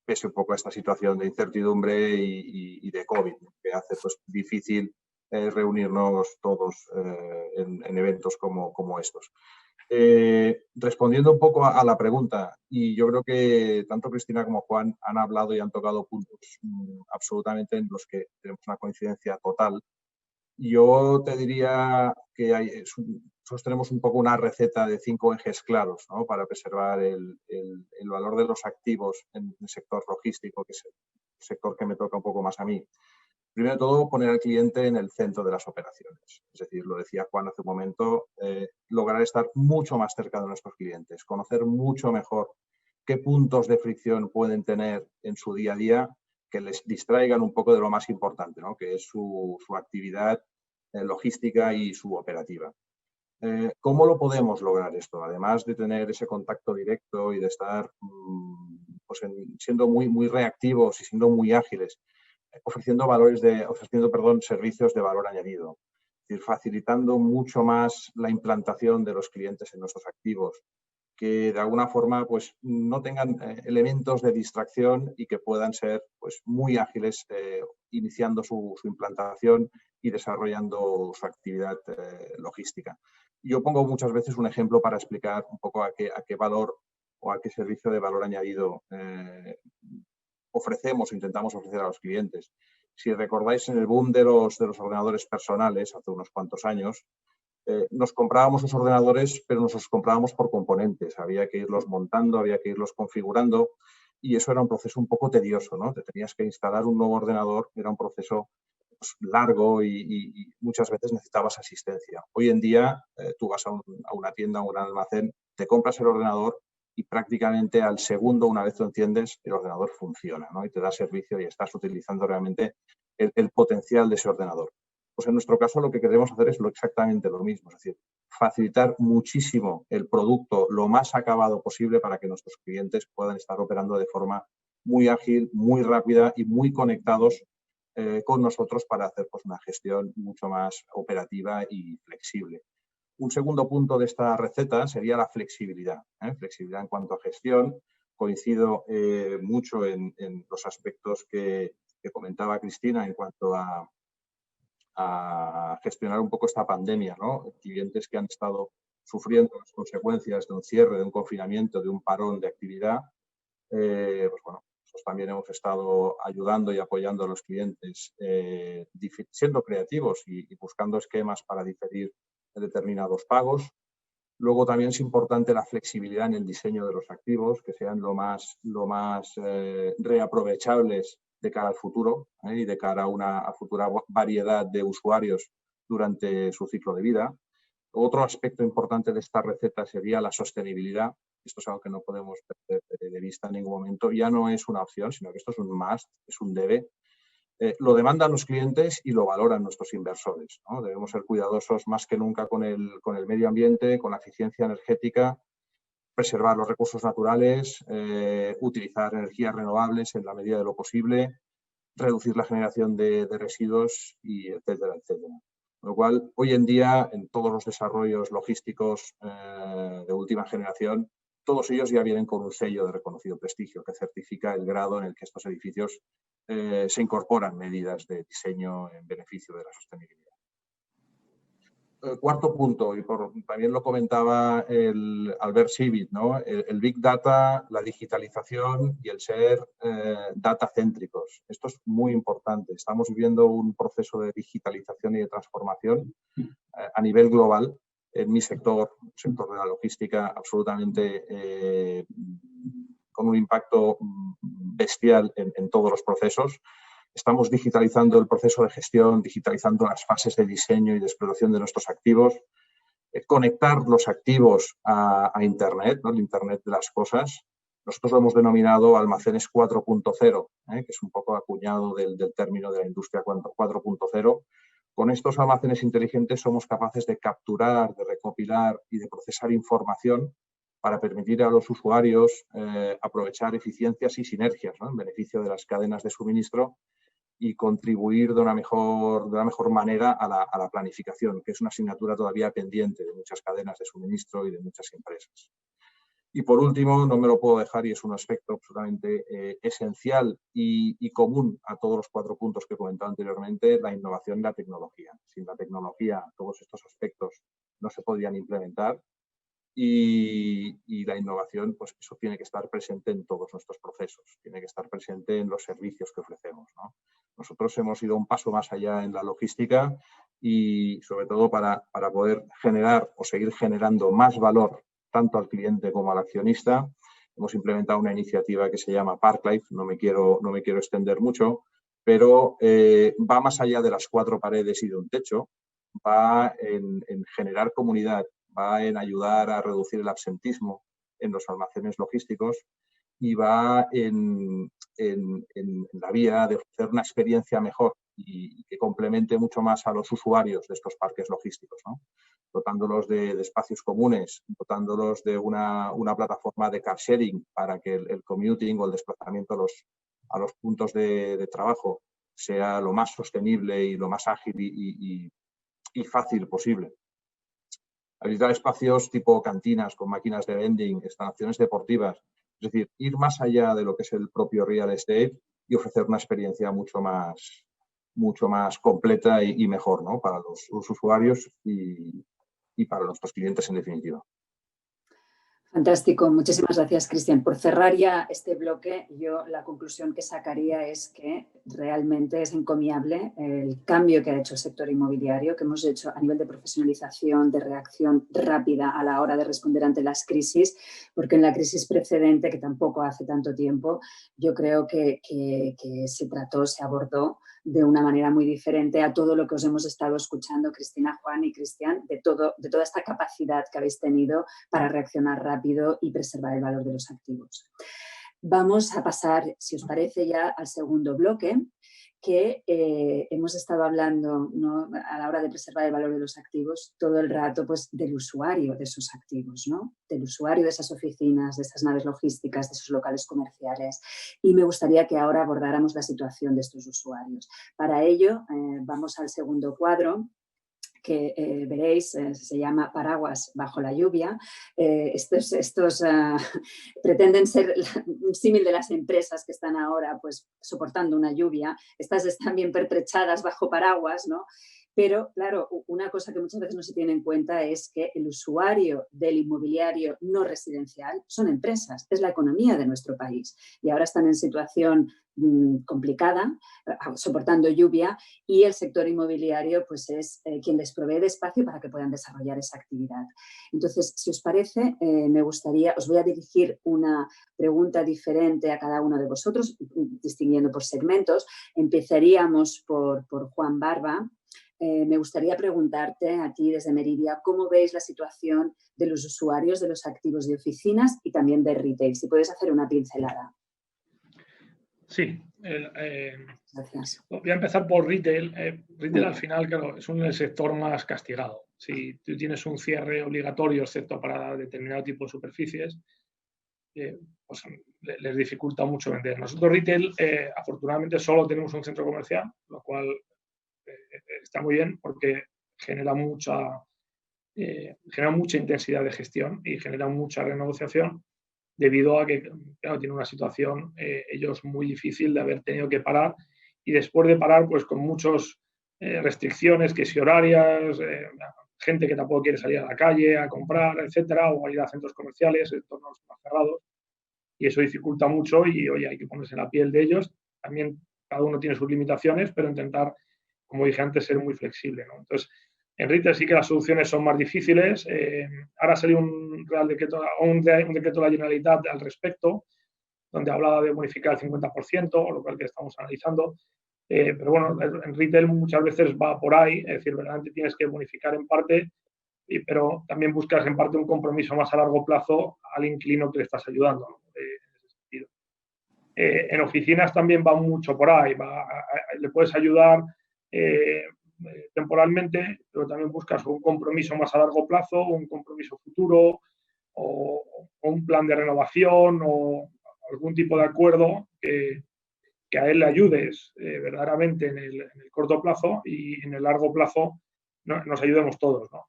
Speaker 7: Pese un poco a esta situación de incertidumbre y de COVID, que hace pues, difícil reunirnos todos en eventos como estos. Respondiendo un poco a la pregunta, y yo creo que tanto Cristina como Juan han hablado y han tocado puntos absolutamente en los que tenemos una coincidencia total. Yo te diría que nosotros tenemos un poco una receta de 5 ejes claros, ¿no? Para preservar el valor de los activos en el sector logístico, que es el sector que me toca un poco más a mí. Primero de todo, poner al cliente en el centro de las operaciones. Es decir, lo decía Juan hace un momento, lograr estar mucho más cerca de nuestros clientes, conocer mucho mejor qué puntos de fricción pueden tener en su día a día que les distraigan un poco de lo más importante, ¿no? Que es su actividad logística y su operativa. ¿Cómo lo podemos lograr esto? Además de tener ese contacto directo y de estar pues siendo muy reactivos y siendo muy ágiles, ofreciendo servicios de valor añadido, es decir, facilitando mucho más la implantación de los clientes en nuestros activos, que de alguna forma pues, no tengan elementos de distracción y que puedan ser pues, muy ágiles iniciando su implantación y desarrollando su actividad logística. Yo pongo muchas veces un ejemplo para explicar un poco a qué valor o a qué servicio de valor añadido ofrecemos o intentamos ofrecer a los clientes. Si recordáis, en el boom de los ordenadores personales, hace unos cuantos años, nos comprábamos los ordenadores, pero nos los comprábamos por componentes. Había que irlos montando, había que irlos configurando y eso era un proceso un poco tedioso, ¿no? Te tenías que instalar un nuevo ordenador, era un proceso pues, largo y muchas veces necesitabas asistencia. Hoy en día tú vas a una tienda, a un almacén, te compras el ordenador y prácticamente al segundo, una vez lo enciendes, el ordenador funciona, ¿no? Y te da servicio y estás utilizando realmente el potencial de ese ordenador. Pues en nuestro caso lo que queremos hacer es exactamente lo mismo, es decir, facilitar muchísimo el producto lo más acabado posible para que nuestros clientes puedan estar operando de forma muy ágil, muy rápida y muy conectados con nosotros para hacer pues, una gestión mucho más operativa y flexible. Un segundo punto de esta receta sería la flexibilidad. Flexibilidad en cuanto a gestión. Coincido mucho en los aspectos que comentaba Cristina en cuanto a gestionar un poco esta pandemia, ¿no? Clientes que han estado sufriendo las consecuencias de un cierre, de un confinamiento, de un parón de actividad, pues bueno, nosotros también hemos estado ayudando y apoyando a los clientes, siendo creativos y buscando esquemas para diferir determinados pagos. Luego también es importante la flexibilidad en el diseño de los activos, que sean lo más reaprovechables de cara al futuro y de cara a una futura variedad de usuarios durante su ciclo de vida. Otro aspecto importante de esta receta sería la sostenibilidad. Esto es algo que no podemos perder de vista en ningún momento. Ya no es una opción, sino que esto es un must, es un debe. Lo demandan los clientes y lo valoran nuestros inversores, ¿no? Debemos ser cuidadosos más que nunca con el medio ambiente, con la eficiencia energética, preservar los recursos naturales, utilizar energías renovables en la medida de lo posible, reducir la generación de residuos, y etcétera, etcétera. Con lo cual, hoy en día, en todos los desarrollos logísticos de última generación, todos ellos ya vienen con un sello de reconocido prestigio que certifica el grado en el que estos edificios se incorporan medidas de diseño en beneficio de la sostenibilidad. Cuarto punto, y también lo comentaba el Albert Sivit, ¿no? El Big Data, la digitalización y el ser data céntricos. Esto es muy importante. Estamos viviendo un proceso de digitalización y de transformación a nivel global. En mi sector, el sector de la logística, absolutamente con un impacto bestial en todos los procesos. Estamos digitalizando el proceso de gestión, digitalizando las fases de diseño y de exploración de nuestros activos, conectar los activos a Internet, ¿no? El Internet de las cosas. Nosotros lo hemos denominado almacenes 4.0, que es un poco acuñado del término de la industria 4.0. Con estos almacenes inteligentes somos capaces de capturar, de recopilar y de procesar información para permitir a los usuarios aprovechar eficiencias y sinergias, ¿no? En beneficio de las cadenas de suministro y contribuir de una mejor manera a la planificación, que es una asignatura todavía pendiente de muchas cadenas de suministro y de muchas empresas. Y por último, no me lo puedo dejar, y es un aspecto absolutamente esencial y común a todos los 4 puntos que he comentado anteriormente, la innovación y la tecnología. Sin la tecnología, todos estos aspectos no se podrían implementar. Y la innovación, pues eso tiene que estar presente en todos nuestros procesos, tiene que estar presente en los servicios que ofrecemos, ¿no? Nosotros hemos ido un paso más allá en la logística y sobre todo para poder generar o seguir generando más valor tanto al cliente como al accionista, hemos implementado una iniciativa que se llama Parklife. No me quiero extender mucho, pero va más allá de las 4 paredes y de un techo, va en generar comunidad, va en ayudar a reducir el absentismo en los almacenes logísticos y va en la vía de ofrecer una experiencia mejor y que complemente mucho más a los usuarios de estos parques logísticos, ¿no? Dotándolos de espacios comunes, dotándolos de una plataforma de car sharing para que el commuting o el desplazamiento a los puntos de trabajo sea lo más sostenible y lo más ágil y fácil posible. Habilitar espacios tipo cantinas con máquinas de vending, instalaciones deportivas, es decir, ir más allá de lo que es el propio real estate y ofrecer una experiencia mucho más completa y mejor, ¿no? Para los usuarios y para nuestros clientes en definitiva.
Speaker 4: Fantástico, muchísimas gracias, Cristian. Por cerrar ya este bloque, yo la conclusión que sacaría es que realmente es encomiable el cambio que ha hecho el sector inmobiliario, que hemos hecho a nivel de profesionalización, de reacción rápida a la hora de responder ante las crisis, porque en la crisis precedente, que tampoco hace tanto tiempo, yo creo que se abordó de una manera muy diferente a todo lo que os hemos estado escuchando, Cristina, Juan y Cristian, de toda esta capacidad que habéis tenido para reaccionar rápido rápido y preservar el valor de los activos. Vamos a pasar, si os parece, ya al segundo bloque, que hemos estado hablando, ¿no?, a la hora de preservar el valor de los activos todo el rato, pues, del usuario de esos activos, ¿no?, del usuario de esas oficinas, de esas naves logísticas, de esos locales comerciales. Y me gustaría que ahora abordáramos la situación de estos usuarios. Para ello, vamos al segundo cuadro, que veréis, se llama Paraguas bajo la lluvia. Estos pretenden ser un símil de las empresas que están ahora, pues, soportando una lluvia. Estas están bien pertrechadas bajo paraguas, ¿no? Pero, claro, una cosa que muchas veces no se tiene en cuenta es que el usuario del inmobiliario no residencial son empresas, es la economía de nuestro país. Y ahora están en situación complicada, soportando lluvia, y el sector inmobiliario, pues, es quien les provee de espacio para que puedan desarrollar esa actividad. Entonces, si os parece, os voy a dirigir una pregunta diferente a cada uno de vosotros, distinguiendo por segmentos. Empezaríamos por Juan Barba. Me gustaría preguntarte a ti desde Meridia, ¿cómo veis la situación de los usuarios de los activos de oficinas y también de retail? Si puedes hacer una pincelada.
Speaker 6: Sí.
Speaker 4: Gracias.
Speaker 6: Voy a empezar por retail. Retail, al final, claro, es el sector más castigado. Si tú tienes un cierre obligatorio, excepto para determinado tipo de superficies, pues les dificulta mucho vender. Nosotros retail, afortunadamente, solo tenemos un centro comercial, lo cual está muy bien porque genera mucha intensidad de gestión y genera mucha renegociación, debido a que, claro, tiene una situación ellos muy difícil de haber tenido que parar, y después de parar, pues con muchas restricciones, que si horarias, gente que tampoco quiere salir a la calle a comprar, etcétera, o a ir a centros comerciales, entornos más cerrados, y eso dificulta mucho, y oye, hay que ponerse en la piel de ellos. También cada uno tiene sus limitaciones, pero intentar, como dije antes, ser muy flexible, ¿no? Entonces, en retail sí que las soluciones son más difíciles. Ahora salió un decreto de la Generalitat al respecto, donde hablaba de bonificar el 50%, lo cual que estamos analizando. Pero bueno, en retail muchas veces va por ahí, es decir, verdaderamente tienes que bonificar en parte, pero también buscas en parte un compromiso más a largo plazo al inquilino que le estás ayudando, ¿no? En ese sentido. En oficinas también va mucho por ahí, le puedes ayudar temporalmente, pero también buscas un compromiso más a largo plazo, un compromiso futuro, o un plan de renovación, o algún tipo de acuerdo que a él le ayudes verdaderamente en el corto plazo, y en el largo plazo nos ayudemos todos, ¿no?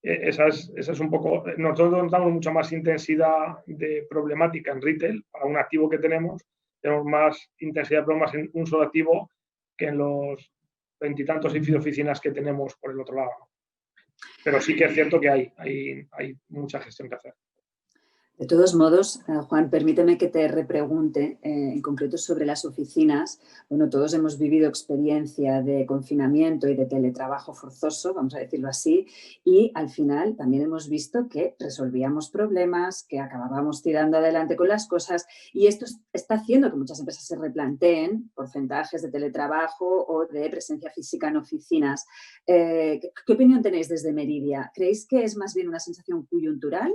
Speaker 6: Esa es un poco. Nosotros notamos mucha más intensidad de problemática en retail para un activo que tenemos más intensidad de problemas en un solo activo que en los 20 y tantos edificios de oficinas que tenemos por el otro lado, ¿no? Pero sí que es cierto que hay mucha gestión que hacer.
Speaker 4: De todos modos, Juan, permíteme que te repregunte en concreto sobre las oficinas. Bueno, todos hemos vivido experiencia de confinamiento y de teletrabajo forzoso, vamos a decirlo así, y al final también hemos visto que resolvíamos problemas, que acabábamos tirando adelante con las cosas, y esto está haciendo que muchas empresas se replanteen porcentajes de teletrabajo o de presencia física en oficinas. ¿Qué opinión tenéis desde Meridia? ¿Creéis que es más bien una sensación coyuntural,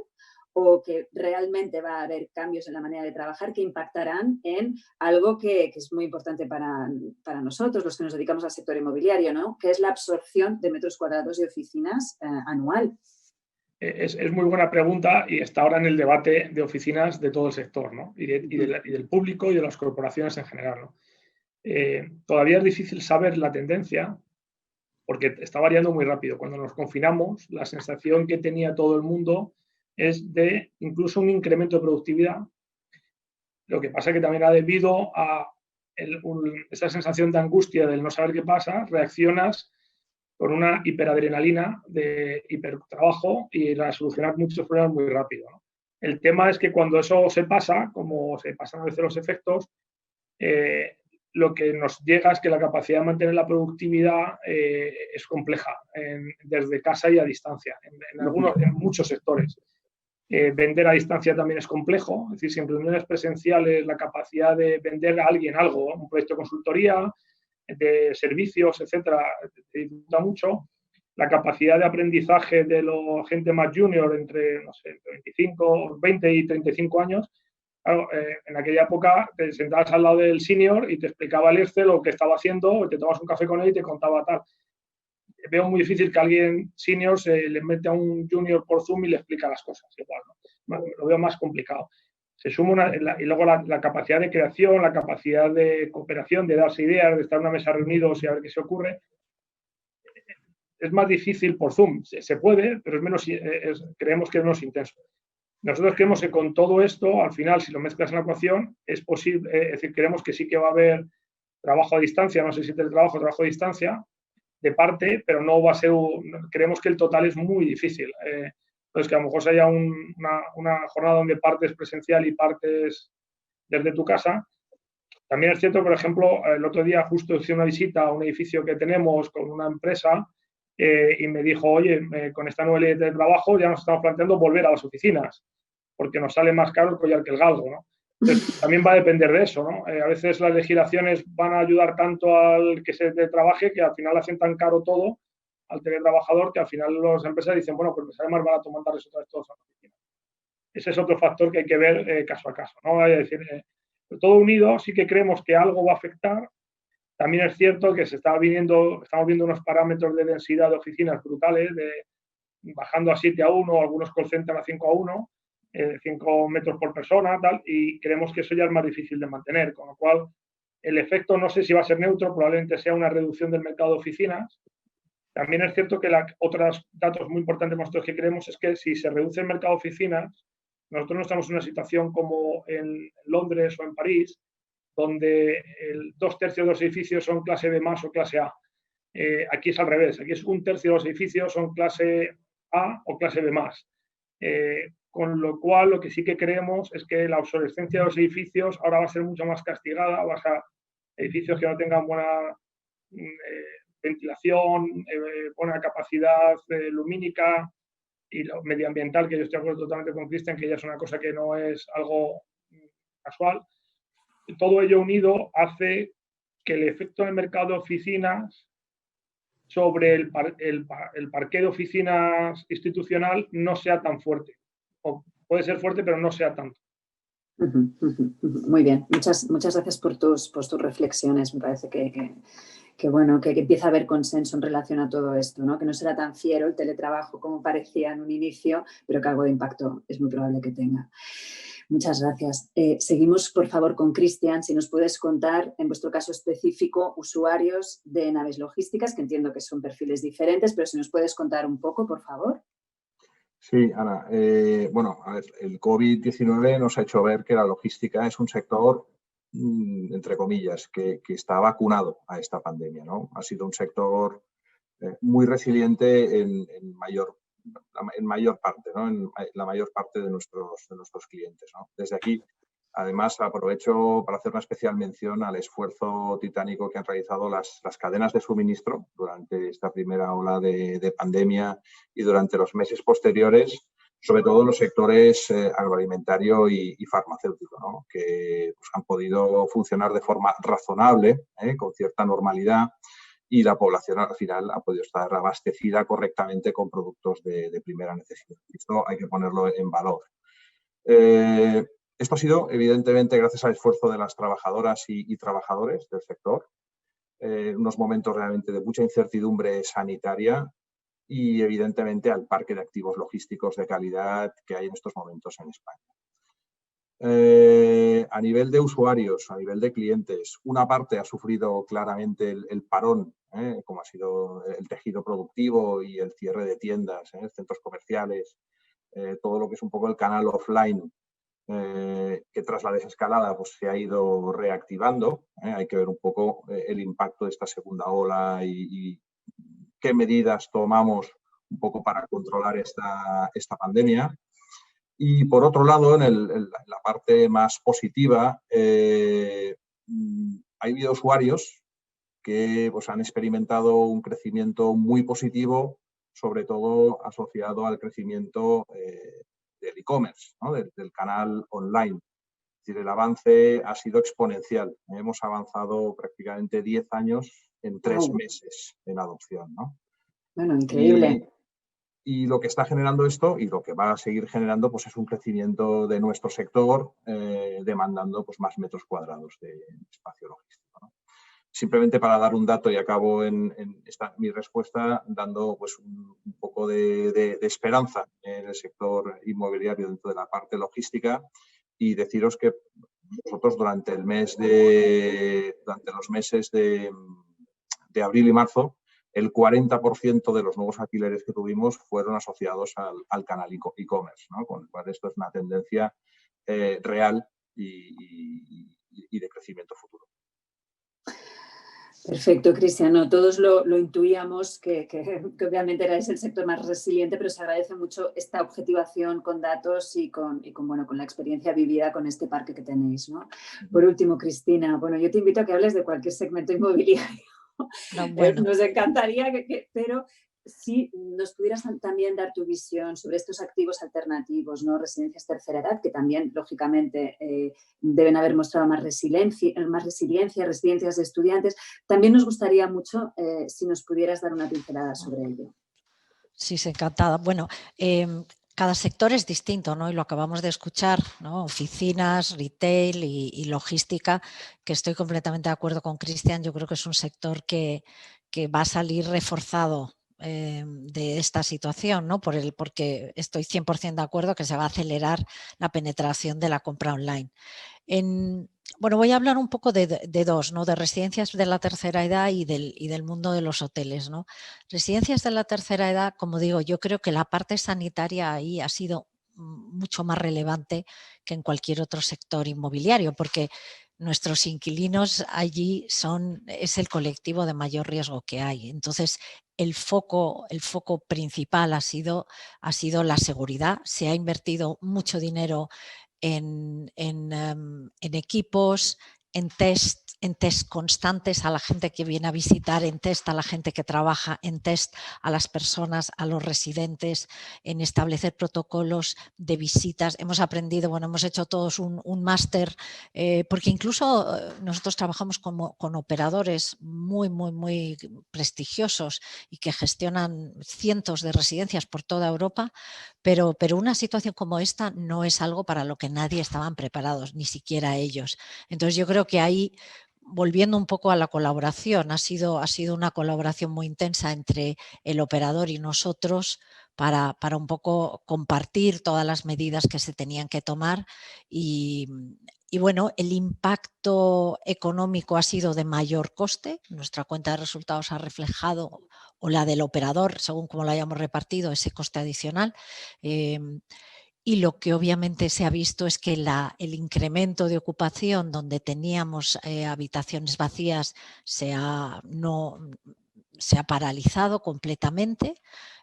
Speaker 4: o que realmente va a haber cambios en la manera de trabajar que impactarán en algo que es muy importante para nosotros, los que nos dedicamos al sector inmobiliario, ¿no?, que es la absorción de metros cuadrados de oficinas anual? Es
Speaker 6: muy buena pregunta, y está ahora en el debate de oficinas de todo el sector, ¿no?, y del público y de las corporaciones en general, ¿no? Todavía es difícil saber la tendencia, porque está variando muy rápido. Cuando nos confinamos, la sensación que tenía todo el mundo es de incluso un incremento de productividad. Lo que pasa es que también debido a esa sensación de angustia del no saber qué pasa, reaccionas con una hiperadrenalina de hipertrabajo y a solucionar muchos problemas muy rápido, ¿no? El tema es que cuando eso se pasa, como se pasan a veces los efectos, lo que nos llega es que la capacidad de mantener la productividad es compleja desde casa y a distancia, en muchos sectores. Vender a distancia también es complejo, es decir, si en reuniones presenciales la capacidad de vender a alguien algo, un proyecto de consultoría, de servicios, etcétera, te dificulta mucho. la capacidad de aprendizaje de la gente más junior entre, no sé, 20 y 35 años, claro, en aquella época te sentabas al lado del senior y te explicaba el Excel lo que estaba haciendo, te tomabas un café con él y te contaba tal. Veo muy difícil que alguien senior se le mete a un junior por Zoom y le explica las cosas igual, ¿no? Lo veo más complicado. Se suma y luego la capacidad de creación, la capacidad de cooperación, de darse ideas, de estar en una mesa reunidos y a ver qué se ocurre. Es más difícil por Zoom. Se puede, pero es menos, creemos que es menos intenso. Nosotros creemos que con todo esto, al final, si lo mezclas en la ecuación, es posible, es decir, creemos que sí que va a haber trabajo a distancia, no sé si teletrabajo o trabajo a distancia, de parte, pero no va a ser, creemos que el total es muy difícil. Entonces, que a lo mejor se haya una jornada donde partes presencial y partes desde tu casa. También es cierto, por ejemplo, el otro día justo hice una visita a un edificio que tenemos con una empresa y me dijo, oye, con esta nueva ley de trabajo ya nos estamos planteando volver a las oficinas, porque nos sale más caro el collar que el galgo, ¿no? Entonces, también va a depender de eso, ¿no? A veces las legislaciones van a ayudar tanto al que se trabaje que al final hacen tan caro todo al teletrabajador que al final las empresas dicen, bueno, pues me sale más barato mandarles otra vez todos a la oficina. Ese es otro factor que hay que ver caso a caso, ¿no? Es decir, todo unido sí que creemos que algo va a afectar. También es cierto que estamos viendo unos parámetros de densidad de oficinas brutales, bajando a 7:1, algunos call centers a 5:1, 5 metros por persona, tal, y creemos que eso ya es más difícil de mantener, con lo cual el efecto no sé si va a ser neutro, probablemente sea una reducción del mercado de oficinas. También es cierto que otros datos muy importantes nosotros que creemos es que si se reduce el mercado de oficinas, nosotros no estamos en una situación como en Londres o en París, donde 2/3 de los edificios son clase B más o clase A. Aquí es al revés, aquí es 1/3 de los edificios son clase A o clase B más. Con lo cual, lo que sí que creemos es que la obsolescencia de los edificios ahora va a ser mucho más castigada, edificios que no tengan buena ventilación, buena capacidad lumínica y lo medioambiental, que yo estoy de acuerdo totalmente con Cristian, que ya es una cosa que no es algo casual. Todo ello unido hace que el efecto en el mercado de oficinas sobre el parqué de oficinas institucional no sea tan fuerte. O puede ser fuerte, pero no sea tanto.
Speaker 4: Muy bien, muchas gracias por tus reflexiones. Me parece que bueno, que empieza a haber consenso en relación a todo esto, ¿no? Que no será tan fiero el teletrabajo como parecía en un inicio, pero que algo de impacto es muy probable que tenga. Muchas gracias. Seguimos, por favor, con Cristian. Si nos puedes contar, en vuestro caso específico, usuarios de naves logísticas, que entiendo que son perfiles diferentes, pero si nos puedes contar un poco, por favor.
Speaker 7: Sí, Ana. Bueno, a ver, el COVID-19 nos ha hecho ver que la logística es un sector, entre comillas, que está vacunado a esta pandemia, ¿no? Ha sido un sector muy resiliente en mayor parte, ¿no? En la mayor parte de nuestros clientes, ¿no? Desde aquí, además, aprovecho para hacer una especial mención al esfuerzo titánico que han realizado las cadenas de suministro durante esta primera ola de pandemia y durante los meses posteriores, sobre todo en los sectores agroalimentario y farmacéutico, ¿no? Que pues, han podido funcionar de forma razonable, con cierta normalidad, y la población al final ha podido estar abastecida correctamente con productos de primera necesidad. Esto hay que ponerlo en valor. Esto ha sido, evidentemente, gracias al esfuerzo de las trabajadoras y trabajadores del sector, unos momentos realmente de mucha incertidumbre sanitaria y, evidentemente, al parque de activos logísticos de calidad que hay en estos momentos en España. A nivel de usuarios, a nivel de clientes, una parte ha sufrido claramente el parón, como ha sido el tejido productivo y el cierre de tiendas, centros comerciales, todo lo que es un poco el canal offline, que tras la desescalada pues, se ha ido reactivando. Hay que ver un poco el impacto de esta segunda ola y qué medidas tomamos un poco para controlar esta pandemia. Y por otro lado, en la parte más positiva, ha habido usuarios que pues, han experimentado un crecimiento muy positivo, sobre todo asociado al crecimiento del e-commerce, ¿no? del canal online. Es decir, el avance ha sido exponencial. Hemos avanzado prácticamente 10 años en 3 meses en adopción, ¿no?
Speaker 4: Bueno, increíble.
Speaker 7: Y lo que está generando esto y lo que va a seguir generando pues es un crecimiento de nuestro sector demandando pues más metros cuadrados de espacio logístico, ¿no? Simplemente para dar un dato y acabo en mi respuesta dando pues un poco de esperanza en el sector inmobiliario dentro de la parte logística y deciros que nosotros durante los meses de abril y marzo el 40% de los nuevos alquileres que tuvimos fueron asociados al canal e-commerce, ¿no? Con lo cual esto es una tendencia real y de crecimiento futuro.
Speaker 4: Perfecto, Cristiano. Todos lo intuíamos que obviamente erais el sector más resiliente, pero se agradece mucho esta objetivación con datos y con la experiencia vivida con este parque que tenéis, ¿no? Por último, Cristina, bueno, yo te invito a que hables de cualquier segmento inmobiliario.
Speaker 5: No, bueno.
Speaker 4: Nos encantaría, pero si nos pudieras también dar tu visión sobre estos activos alternativos, ¿no? Residencias tercera edad, que también, lógicamente, deben haber mostrado más resiliencia, residencias de estudiantes. También nos gustaría mucho si nos pudieras dar una pincelada sobre ello.
Speaker 5: Sí, encantada. Bueno, cada sector es distinto, ¿no? Y lo acabamos de escuchar, ¿no? Oficinas, retail y logística, que estoy completamente de acuerdo con Cristian. Yo creo que es un sector que va a salir reforzado de esta situación, ¿no? Porque estoy 100% de acuerdo que se va a acelerar la penetración de la compra online. Bueno, voy a hablar un poco de dos, ¿no? De residencias de la tercera edad y del mundo de los hoteles, ¿no? Residencias de la tercera edad, como digo, yo creo que la parte sanitaria ahí ha sido mucho más relevante que en cualquier otro sector inmobiliario, porque nuestros inquilinos allí es el colectivo de mayor riesgo que hay. Entonces, el foco principal ha sido la seguridad. Se ha invertido mucho dinero en equipos, en test constantes a la gente que viene a visitar, en test a la gente que trabaja, en test a las personas, a los residentes, en establecer protocolos de visitas. Hemos aprendido, bueno, hemos hecho todos un máster, porque incluso nosotros trabajamos con operadores muy, muy, muy prestigiosos y que gestionan cientos de residencias por toda Europa, pero una situación como esta no es algo para lo que nadie estaban preparados, ni siquiera ellos. Entonces yo creo que ahí, volviendo un poco a la colaboración, ha sido una colaboración muy intensa entre el operador y nosotros para un poco compartir todas las medidas que se tenían que tomar y bueno, el impacto económico ha sido de mayor coste. Nuestra cuenta de resultados ha reflejado, o la del operador, según cómo lo hayamos repartido, ese coste adicional. Y lo que obviamente se ha visto es que el incremento de ocupación donde teníamos habitaciones vacías se ha paralizado completamente.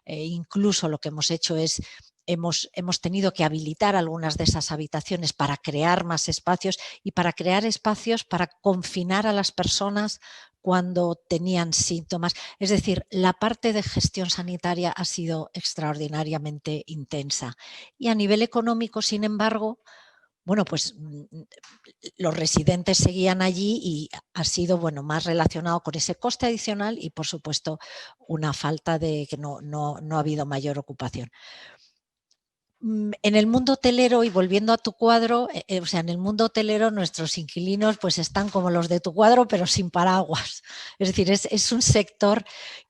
Speaker 5: Incluso lo que hemos hecho es hemos tenido que habilitar algunas de esas habitaciones para crear más espacios y para crear espacios para confinar a las personas cuando tenían síntomas. Es decir, la parte de gestión sanitaria ha sido extraordinariamente intensa. Y a nivel económico, sin embargo, bueno, pues los residentes seguían allí y ha sido, bueno, más relacionado con ese coste adicional y, por supuesto, una falta de que no ha habido mayor ocupación. En el mundo hotelero, y volviendo a tu cuadro, o sea, en el mundo hotelero nuestros inquilinos pues están como los de tu cuadro, pero sin paraguas. Es decir, es un sector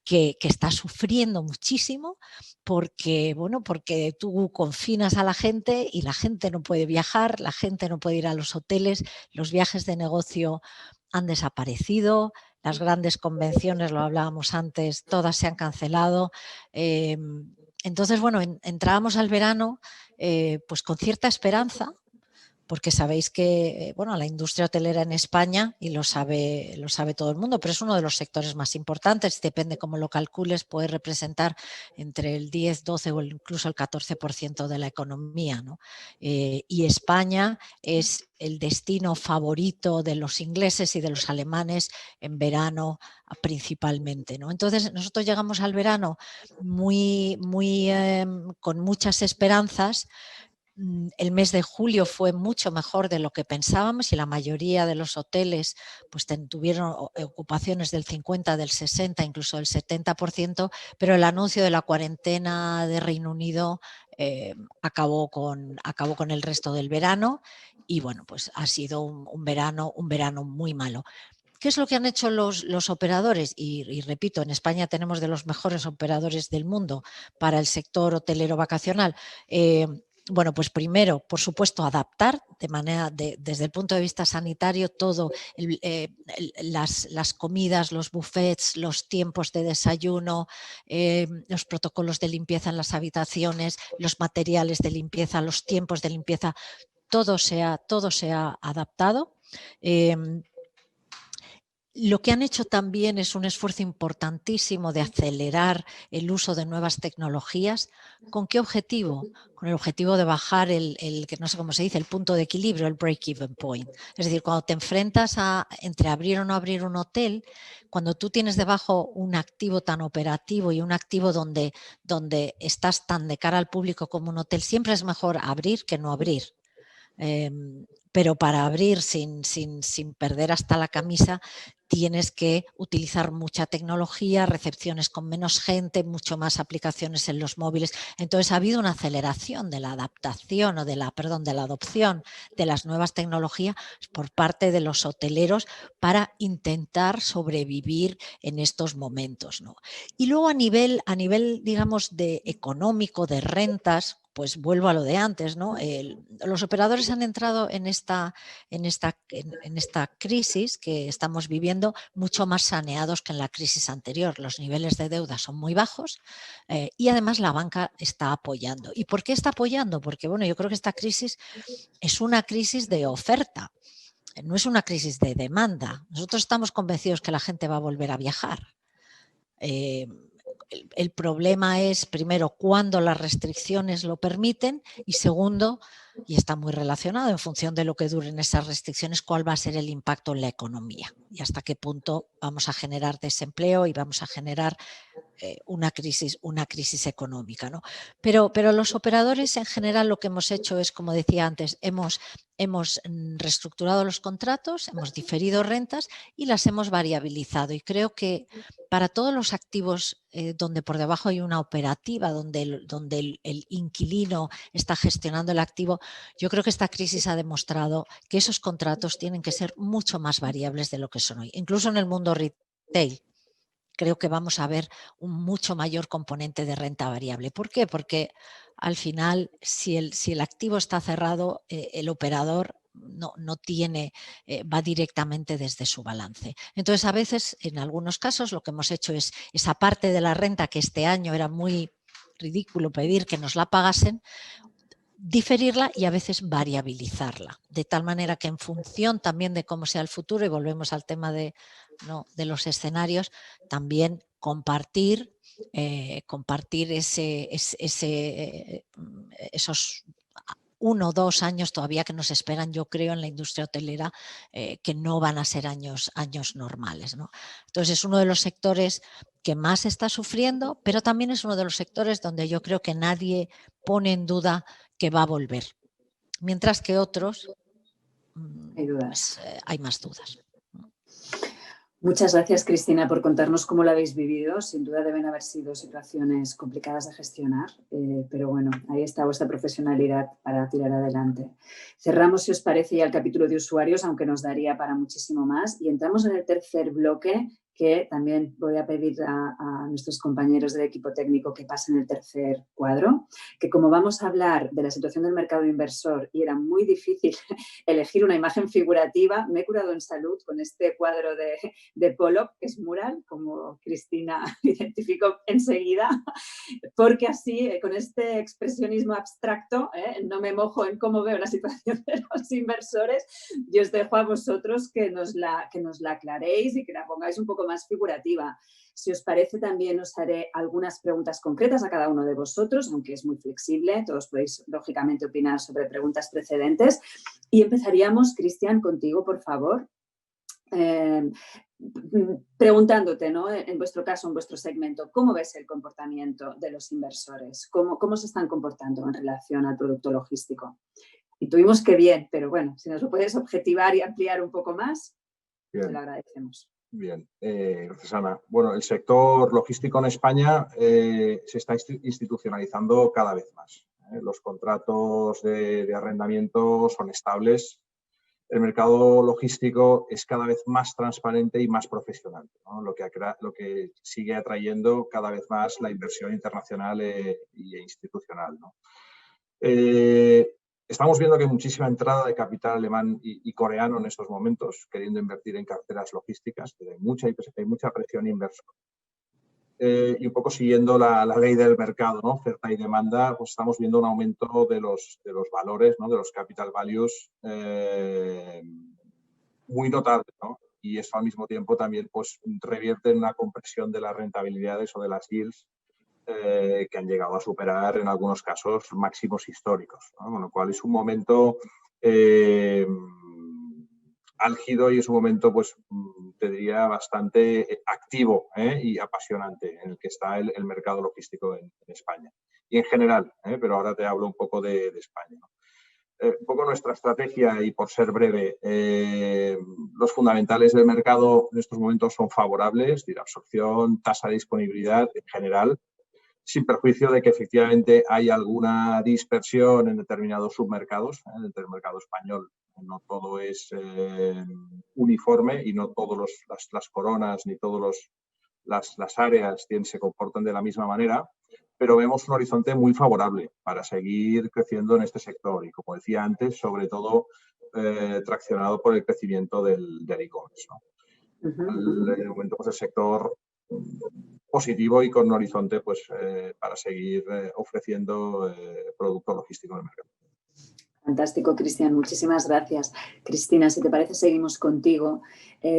Speaker 5: que está sufriendo muchísimo porque, bueno, porque tú confinas a la gente y la gente no puede viajar, la gente no puede ir a los hoteles, los viajes de negocio han desaparecido, las grandes convenciones, lo hablábamos antes, todas se han cancelado. Entonces, bueno, entrábamos al verano pues con cierta esperanza, porque sabéis que bueno, la industria hotelera en España, y lo sabe todo el mundo, pero es uno de los sectores más importantes, depende cómo lo calcules, puede representar entre el 10, 12 o incluso el 14% de la economía, ¿no? Y España es el destino favorito de los ingleses y de los alemanes en verano principalmente, ¿no? Entonces nosotros llegamos al verano con muchas esperanzas, El mes de julio fue mucho mejor de lo que pensábamos y la mayoría de los hoteles pues, tuvieron ocupaciones del 50, del 60, incluso del 70%, pero el anuncio de la cuarentena de Reino Unido acabó con el resto del verano y bueno, pues ha sido un verano muy malo. ¿Qué es lo que han hecho los operadores? Y repito, en España tenemos de los mejores operadores del mundo para el sector hotelero vacacional. Bueno, pues primero, por supuesto, adaptar de manera, desde el punto de vista sanitario, todo, las comidas, los buffets, los tiempos de desayuno, los protocolos de limpieza en las habitaciones, los materiales de limpieza, los tiempos de limpieza, todo se ha adaptado. Lo que han hecho también es un esfuerzo importantísimo de acelerar el uso de nuevas tecnologías. ¿Con qué objetivo? Con el objetivo de bajar que no sé cómo se dice, el punto de equilibrio, el break-even point. Es decir, cuando te enfrentas entre abrir o no abrir un hotel, cuando tú tienes debajo un activo tan operativo y un activo donde estás tan de cara al público como un hotel, siempre es mejor abrir que no abrir. Pero para abrir sin perder hasta la camisa tienes que utilizar mucha tecnología, recepciones con menos gente, mucho más aplicaciones en los móviles. Entonces ha habido una aceleración de la adaptación o de la adopción de las nuevas tecnologías por parte de los hoteleros para intentar sobrevivir en estos momentos, ¿no? Y luego a nivel digamos, económico, de rentas, pues vuelvo a lo de antes, ¿no? Los operadores han entrado en esta crisis que estamos viviendo mucho más saneados que en la crisis anterior. Los niveles de deuda son muy bajos y además la banca está apoyando. ¿Y por qué está apoyando? Porque bueno, yo creo que esta crisis es una crisis de oferta, no es una crisis de demanda. Nosotros estamos convencidos que la gente va a volver a viajar. El problema es, primero, cuándo las restricciones lo permiten y segundo, y está muy relacionado en función de lo que duren esas restricciones, cuál va a ser el impacto en la economía y hasta qué punto vamos a generar desempleo y vamos a generar una crisis económica, ¿no? Pero los operadores en general lo que hemos hecho es, como decía antes, hemos reestructurado los contratos, hemos diferido rentas y las hemos variabilizado. Y creo que para todos los activos donde por debajo hay una operativa, donde el inquilino está gestionando el activo, yo creo que esta crisis ha demostrado que esos contratos tienen que ser mucho más variables de lo que son hoy. Incluso en el mundo retail, creo que vamos a ver un mucho mayor componente de renta variable. ¿Por qué? Porque al final, si el activo está cerrado, el operador no tiene, va directamente desde su balance. Entonces, a veces, en algunos casos, lo que hemos hecho es esa parte de la renta que este año era muy ridículo pedir que nos la pagasen, diferirla y a veces variabilizarla, de tal manera que en función también de cómo sea el futuro, y volvemos al tema de los escenarios, también compartir esos 1 o 2 años todavía que nos esperan, yo creo, en la industria hotelera, que no van a ser años normales, ¿no? Entonces es uno de los sectores que más está sufriendo, pero también es uno de los sectores donde yo creo que nadie pone en duda que va a volver, mientras que otros
Speaker 4: hay dudas.
Speaker 5: Pues, hay más dudas.
Speaker 4: Muchas gracias, Cristina, por contarnos cómo lo habéis vivido. Sin duda deben haber sido situaciones complicadas de gestionar, pero bueno, ahí está vuestra profesionalidad para tirar adelante. Cerramos, si os parece, ya el capítulo de usuarios, aunque nos daría para muchísimo más, y entramos en el tercer bloque, que también voy a pedir a nuestros compañeros del equipo técnico que pasen el tercer cuadro, que como vamos a hablar de la situación del mercado inversor y era muy difícil elegir una imagen figurativa, me he curado en salud con este cuadro de Pollock, que es mural, como Cristina identificó enseguida, porque así, con este expresionismo abstracto, no me mojo en cómo veo la situación de los inversores, yo os dejo a vosotros que nos la aclaréis y que la pongáis un poco más figurativa. Si os parece, también os haré algunas preguntas concretas a cada uno de vosotros, aunque es muy flexible, todos podéis, lógicamente, opinar sobre preguntas precedentes. Y empezaríamos, Cristian, contigo, por favor. preguntándote, ¿no? En vuestro caso, en vuestro segmento, ¿cómo ves el comportamiento de los inversores? ¿Cómo se están comportando en relación al producto logístico? Intuimos que bien, pero bueno, si nos lo puedes objetivar y ampliar un poco más, te lo agradecemos.
Speaker 7: Bien, gracias, Ana. Bueno, el sector logístico en España se está institucionalizando cada vez más. Los contratos de arrendamiento son estables. El mercado logístico es cada vez más transparente y más profesional, ¿no? Lo que sigue atrayendo cada vez más la inversión internacional e institucional, ¿no? Estamos viendo que hay muchísima entrada de capital alemán y coreano en estos momentos, queriendo invertir en carteras logísticas. Hay mucha presión inversora. Y un poco siguiendo la ley del mercado, ¿no? Oferta y demanda, pues estamos viendo un aumento de los valores, ¿no? De los capital values muy notable, ¿no? Y eso al mismo tiempo también pues, revierte en una compresión de las rentabilidades o de las yields que han llegado a superar en algunos casos máximos históricos, ¿no? Con lo cual es un momento álgido y es un momento, pues, te diría, bastante activo y apasionante en el que está el mercado logístico en España. Y en general, pero ahora te hablo un poco de España, ¿no? Un poco nuestra estrategia y por ser breve, los fundamentales del mercado en estos momentos son favorables, de absorción, tasa de disponibilidad en general, sin perjuicio de que efectivamente hay alguna dispersión en determinados submercados. Dentro del mercado español no todo es uniforme y no todas las coronas ni todas las áreas se comportan de la misma manera, pero vemos un horizonte muy favorable para seguir creciendo en este sector y, como decía antes, sobre todo traccionado por el crecimiento del e-commerce, ¿no? De momento, pues, el sector positivo y con un horizonte pues, para seguir ofreciendo producto logístico en el mercado.
Speaker 4: Fantástico, Cristian. Muchísimas gracias. Cristina, si te parece, seguimos contigo.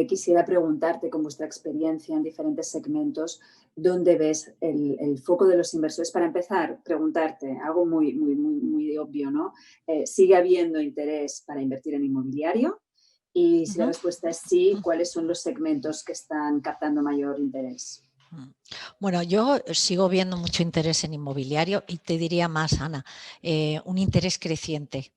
Speaker 4: Quisiera preguntarte, con vuestra experiencia en diferentes segmentos, ¿dónde ves el foco de los inversores? Para empezar, preguntarte algo muy obvio, ¿no? ¿Sigue habiendo interés para invertir en inmobiliario? Y si la respuesta es sí, ¿cuáles son los segmentos que están captando mayor interés?
Speaker 5: Bueno, yo sigo viendo mucho interés en inmobiliario y te diría más, Ana, un interés creciente.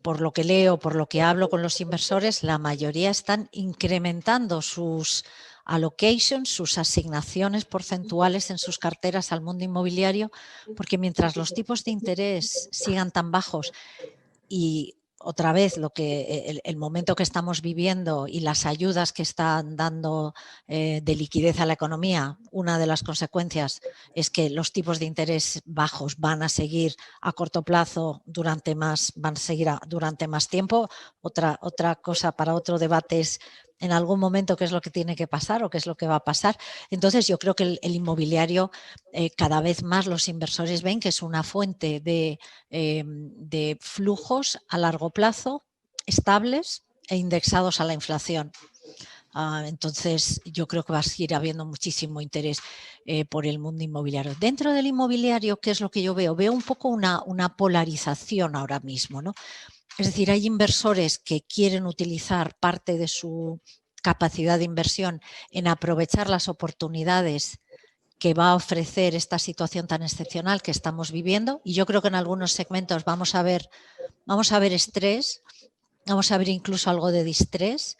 Speaker 5: Por lo que leo, por lo que hablo con los inversores, la mayoría están incrementando sus allocations, sus asignaciones porcentuales en sus carteras al mundo inmobiliario, porque mientras los tipos de interés sigan tan bajos y otra vez el momento que estamos viviendo y las ayudas que están dando de liquidez a la economía, una de las consecuencias es que los tipos de interés bajos van a seguir a corto plazo durante más tiempo. Otra cosa para otro debate es en algún momento qué es lo que tiene que pasar o qué es lo que va a pasar. Entonces yo creo que el inmobiliario cada vez más los inversores ven que es una fuente de flujos a largo plazo estables e indexados a la inflación. Entonces yo creo que va a seguir habiendo muchísimo interés por el mundo inmobiliario. Dentro del inmobiliario, ¿qué es lo que yo veo? Veo un poco una polarización ahora mismo, ¿no? Es decir, hay inversores que quieren utilizar parte de su capacidad de inversión en aprovechar las oportunidades que va a ofrecer esta situación tan excepcional que estamos viviendo, y yo creo que en algunos segmentos vamos a ver estrés, vamos a ver incluso algo de distrés,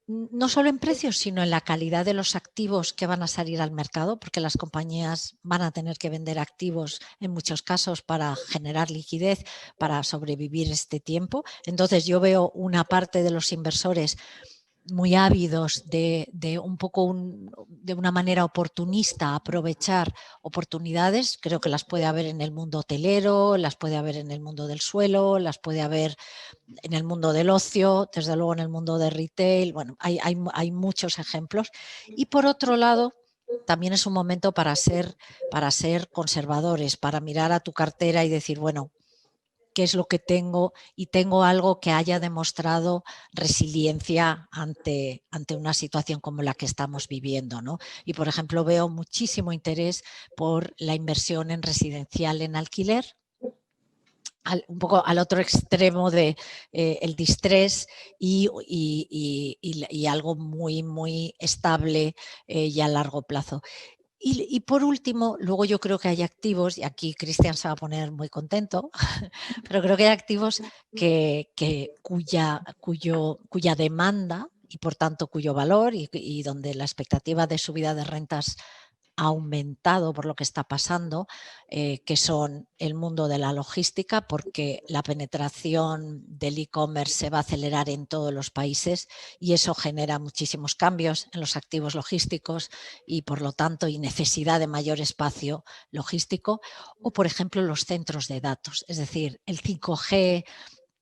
Speaker 5: no solo en precios, sino en la calidad de los activos que van a salir al mercado, porque las compañías van a tener que vender activos en muchos casos para generar liquidez, para sobrevivir este tiempo. Entonces yo veo una parte de los inversores muy ávidos de una manera oportunista aprovechar oportunidades. Creo que las puede haber en el mundo hotelero, las puede haber en el mundo del suelo, las puede haber en el mundo del ocio, desde luego en el mundo de retail. Bueno, hay muchos ejemplos. Y por otro lado, también es un momento para ser conservadores, para mirar a tu cartera y decir, bueno, qué es lo que tengo, y tengo algo que haya demostrado resiliencia ante una situación como la que estamos viviendo, ¿no? Y, por ejemplo, veo muchísimo interés por la inversión en residencial en alquiler un poco al otro extremo de el distrés y algo muy, muy estable y a largo plazo. Y por último, luego yo creo que hay activos, y aquí Cristian se va a poner muy contento, pero creo que hay activos cuya demanda y por tanto cuyo valor y donde la expectativa de subida de rentas ha aumentado por lo que está pasando, que son el mundo de la logística, porque la penetración del e-commerce se va a acelerar en todos los países y eso genera muchísimos cambios en los activos logísticos y por lo tanto y necesidad de mayor espacio logístico, o por ejemplo los centros de datos, es decir, el 5G,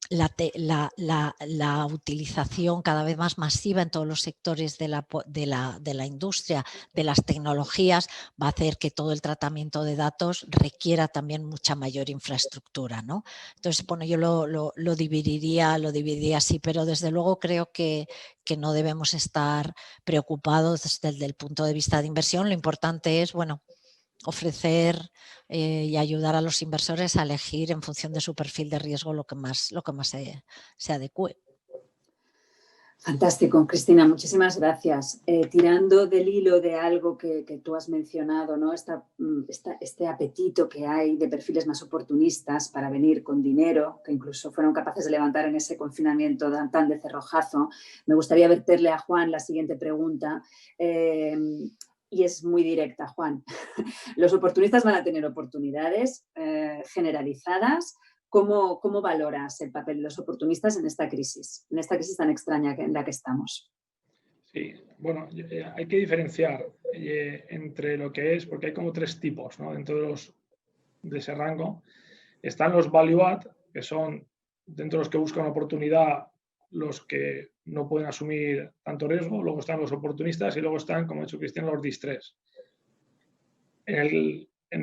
Speaker 5: la utilización cada vez más masiva en todos los sectores de la industria, de las tecnologías, va a hacer que todo el tratamiento de datos requiera también mucha mayor infraestructura, ¿no? Entonces, bueno, yo lo dividiría así, pero desde luego creo que no debemos estar preocupados desde el punto de vista de inversión. Lo importante es, bueno, ofrecer y ayudar a los inversores a elegir en función de su perfil de riesgo lo que más se adecue.
Speaker 4: Fantástico, Cristina, muchísimas gracias. Tirando del hilo de algo que tú has mencionado, ¿no? Este apetito que hay de perfiles más oportunistas para venir con dinero, que incluso fueron capaces de levantar en ese confinamiento tan de cerrojazo, me gustaría verterle a Juan la siguiente pregunta. Y es muy directa, Juan. Los oportunistas van a tener oportunidades generalizadas. ¿Cómo valoras el papel de los oportunistas en esta crisis tan extraña en la que estamos?
Speaker 6: Sí, bueno, hay que diferenciar entre lo que es, porque hay como tres tipos, ¿no? Dentro de ese rango. Están los value add, que son dentro de los que buscan oportunidad los que no pueden asumir tanto riesgo, luego están los oportunistas y luego están, como ha dicho Cristian, los distress. En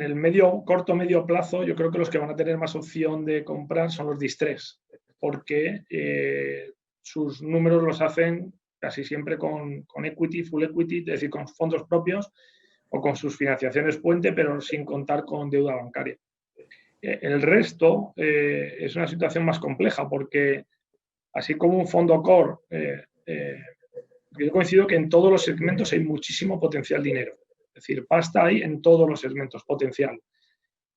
Speaker 6: el corto medio plazo, yo creo que los que van a tener más opción de comprar son los distress, porque sus números los hacen casi siempre con equity, full equity, es decir, con fondos propios o con sus financiaciones puente, pero sin contar con deuda bancaria. El resto es una situación más compleja, porque así como un fondo core, yo coincido que en todos los segmentos hay muchísimo potencial dinero. Es decir, pasta hay en todos los segmentos, potencial.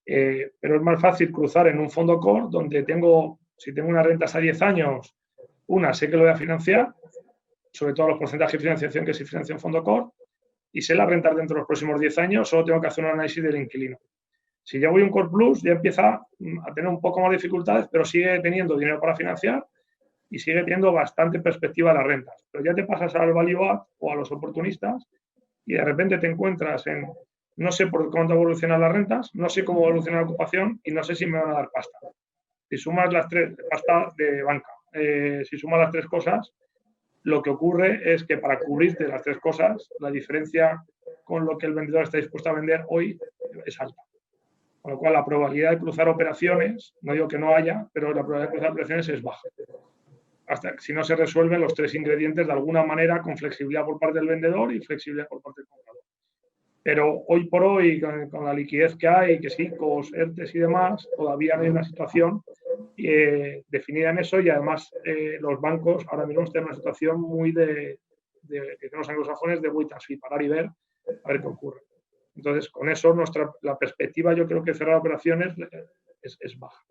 Speaker 6: Pero es más fácil cruzar en un fondo core donde si tengo unas rentas a 10 años, sé que lo voy a financiar, sobre todo los porcentajes de financiación que se financia en fondo core, y sé las rentas dentro de los próximos 10 años, solo tengo que hacer un análisis del inquilino. Si ya voy a un core plus, ya empieza a tener un poco más de dificultades, pero sigue teniendo dinero para financiar y sigue teniendo bastante perspectiva de las rentas. Pero ya te pasas al value add o a los oportunistas y de repente te encuentras en no sé por cuánto evolucionan las rentas, no sé cómo evoluciona la ocupación y no sé si me van a dar pasta. Si sumas las tres, pasta de banca, si sumas las tres cosas, lo que ocurre es que para cubrirte las tres cosas, la diferencia con lo que el vendedor está dispuesto a vender hoy es alta. Con lo cual, la probabilidad de cruzar operaciones, no digo que no haya, pero la probabilidad de cruzar operaciones es baja. Hasta si no se resuelven los tres ingredientes de alguna manera con flexibilidad por parte del vendedor y flexibilidad por parte del comprador. Pero hoy por hoy, con la liquidez que hay, que sí, COS, ERTES y demás, todavía no hay una situación definida en eso y además los bancos ahora mismo están en una situación muy de los anglosajones de wait and see, parar y ver a ver qué ocurre. Entonces, con eso la perspectiva, yo creo que cerrar operaciones es baja.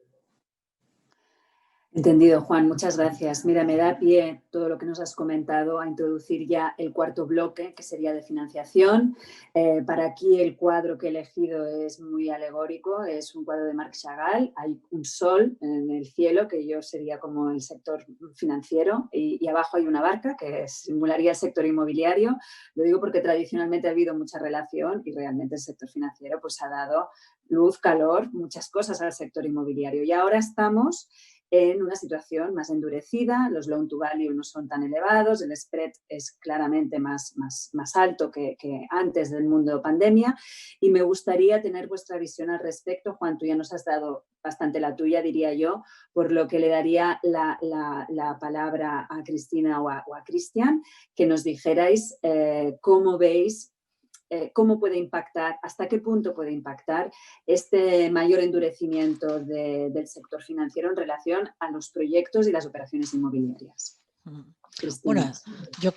Speaker 4: Entendido, Juan, muchas gracias. Mira, me da pie todo lo que nos has comentado a introducir ya el cuarto bloque, que sería de financiación. Para aquí el cuadro que he elegido es muy alegórico, es un cuadro de Marc Chagall. Hay un sol en el cielo, que yo sería como el sector financiero, y abajo hay una barca que simularía el sector inmobiliario. Lo digo porque tradicionalmente ha habido mucha relación y realmente el sector financiero pues ha dado luz, calor, muchas cosas al sector inmobiliario. Y ahora estamos en una situación más endurecida, los loan to value no son tan elevados, el spread es claramente más alto que antes del mundo de pandemia y me gustaría tener vuestra visión al respecto. Juan, tú ya nos has dado bastante la tuya, diría yo, por lo que le daría la palabra a Cristina o a Cristian, que nos dijerais cómo veis cómo puede impactar, hasta qué punto puede impactar este mayor endurecimiento del sector financiero en relación a los proyectos y las operaciones inmobiliarias.
Speaker 5: Bueno, yo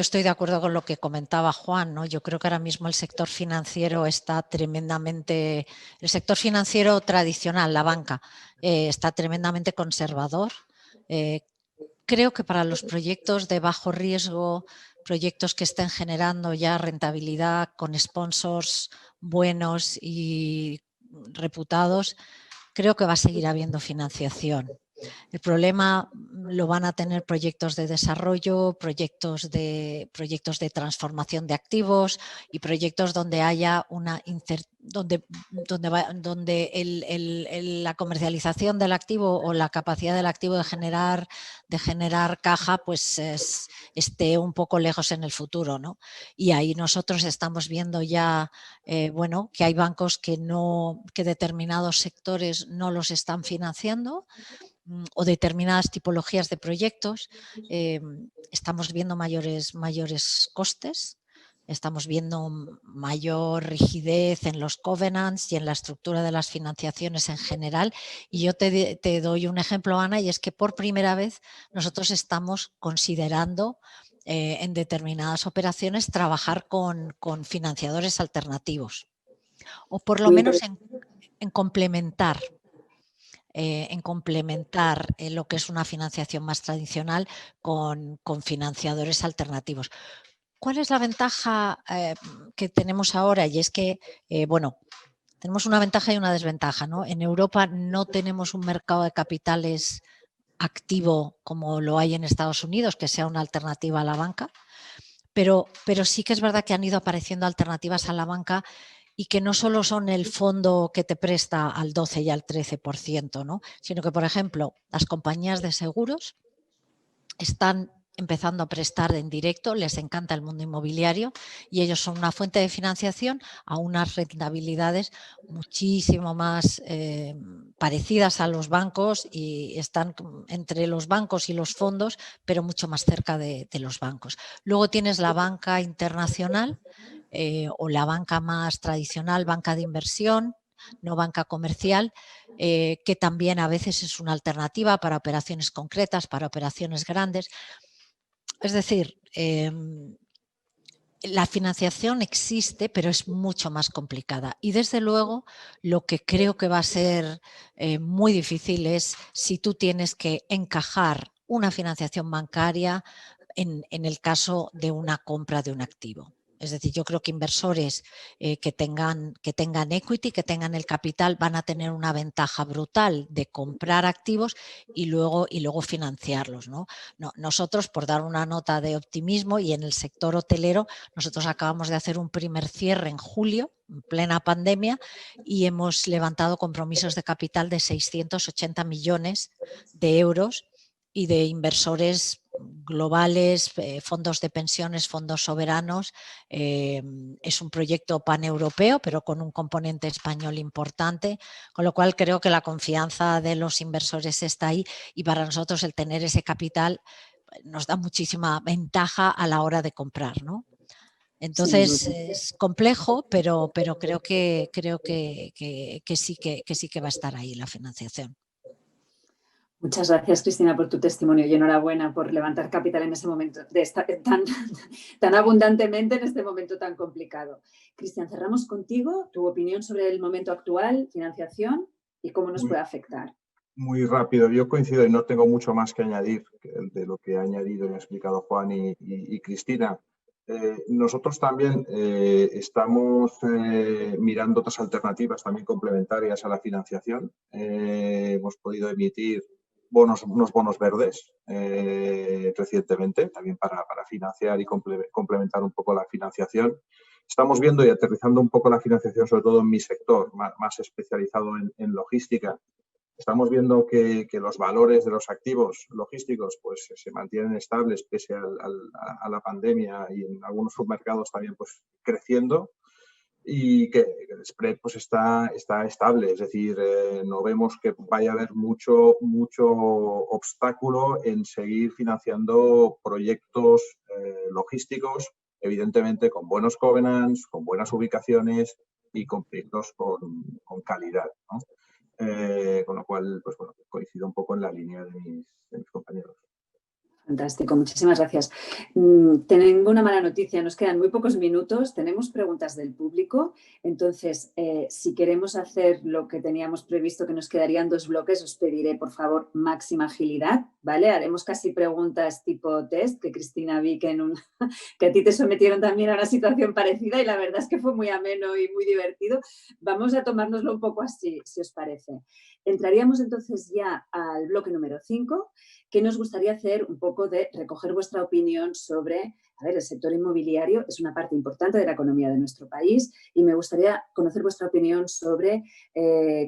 Speaker 5: estoy de acuerdo con lo que comentaba Juan, ¿no? Yo creo que ahora mismo el sector financiero está tremendamente, el sector financiero tradicional, la banca, está tremendamente conservador. Creo que para los proyectos de bajo riesgo, proyectos que estén generando ya rentabilidad con sponsors buenos y reputados, creo que va a seguir habiendo financiación. El problema lo van a tener proyectos de desarrollo, proyectos de transformación de activos y proyectos donde haya una donde la comercialización del activo o la capacidad del activo de generar caja pues esté un poco lejos en el futuro, ¿no? Y ahí nosotros estamos viendo ya bueno, que hay bancos que determinados sectores no los están financiando, o determinadas tipologías de proyectos. Estamos viendo mayores costes, estamos viendo mayor rigidez en los covenants y en la estructura de las financiaciones en general. Y yo te doy un ejemplo, Ana, y es que por primera vez nosotros estamos considerando en determinadas operaciones trabajar con financiadores alternativos, o por lo menos en complementar lo que es una financiación más tradicional con financiadores alternativos. ¿Cuál es la ventaja que tenemos ahora? Y es que, bueno, tenemos una ventaja y una desventaja, ¿no? En Europa no tenemos un mercado de capitales activo como lo hay en Estados Unidos, que sea una alternativa a la banca, pero sí que es verdad que han ido apareciendo alternativas a la banca y que no solo son el fondo que te presta al 12 y al 13%, ¿no? Sino que, por ejemplo, las compañías de seguros están empezando a prestar en directo, les encanta el mundo inmobiliario y ellos son una fuente de financiación a unas rentabilidades muchísimo más parecidas a los bancos, y están entre los bancos y los fondos, pero mucho más cerca de los bancos. Luego tienes la banca internacional o la banca más tradicional, banca de inversión, no banca comercial, que también a veces es una alternativa para operaciones concretas, para operaciones grandes. Es decir, la financiación existe, pero es mucho más complicada. Y desde luego, lo que creo que va a ser muy difícil es si tú tienes que encajar una financiación bancaria en el caso de una compra de un activo. Es decir, yo creo que inversores que tengan equity, que tengan el capital, van a tener una ventaja brutal de comprar activos y luego financiarlos, ¿no? Nosotros, por dar una nota de optimismo, y en el sector hotelero, nosotros acabamos de hacer un primer cierre en julio, en plena pandemia, y hemos levantado compromisos de capital de 680 millones de euros y de inversores globales, fondos de pensiones, fondos soberanos. Es un proyecto paneuropeo, pero con un componente español importante, con lo cual creo que la confianza de los inversores está ahí, y para nosotros el tener ese capital nos da muchísima ventaja a la hora de comprar, ¿no? Entonces es complejo, pero creo que sí que va a estar ahí la financiación.
Speaker 4: Muchas gracias, Cristina, por tu testimonio, y enhorabuena por levantar capital en ese momento tan abundantemente, en este momento tan complicado. Cristian, cerramos contigo tu opinión sobre el momento actual, financiación y cómo nos puede afectar.
Speaker 7: Muy rápido, yo coincido y no tengo mucho más que añadir de lo que ha añadido y ha explicado Juan y Cristina. Nosotros también estamos mirando otras alternativas también complementarias a la financiación. Hemos podido emitir unos bonos verdes recientemente, también para financiar y complementar un poco la financiación. Estamos viendo y aterrizando un poco la financiación, sobre todo en mi sector, más especializado en logística. Estamos viendo que los valores de los activos logísticos pues, se mantienen estables pese a la pandemia, y en algunos submercados también pues, creciendo, y que el spread pues, está estable. Es decir, no vemos que vaya a haber mucho obstáculo en seguir financiando proyectos logísticos evidentemente con buenos covenants, con buenas ubicaciones y con proyectos con calidad, ¿no? Con lo cual, pues bueno, coincido un poco en la línea de mis compañeros.
Speaker 4: Fantástico, muchísimas gracias. Tengo una mala noticia, nos quedan muy pocos minutos, tenemos preguntas del público, entonces si queremos hacer lo que teníamos previsto, que nos quedarían 2 bloques, os pediré por favor máxima agilidad, ¿vale? Haremos casi preguntas tipo test, que Cristina vi que, que a ti te sometieron también a una situación parecida y la verdad es que fue muy ameno y muy divertido. Vamos a tomárnoslo un poco así, si os parece. Entraríamos entonces ya al bloque número 5, que nos gustaría hacer un poco de recoger vuestra opinión sobre, a ver, el sector inmobiliario es una parte importante de la economía de nuestro país y me gustaría conocer vuestra opinión sobre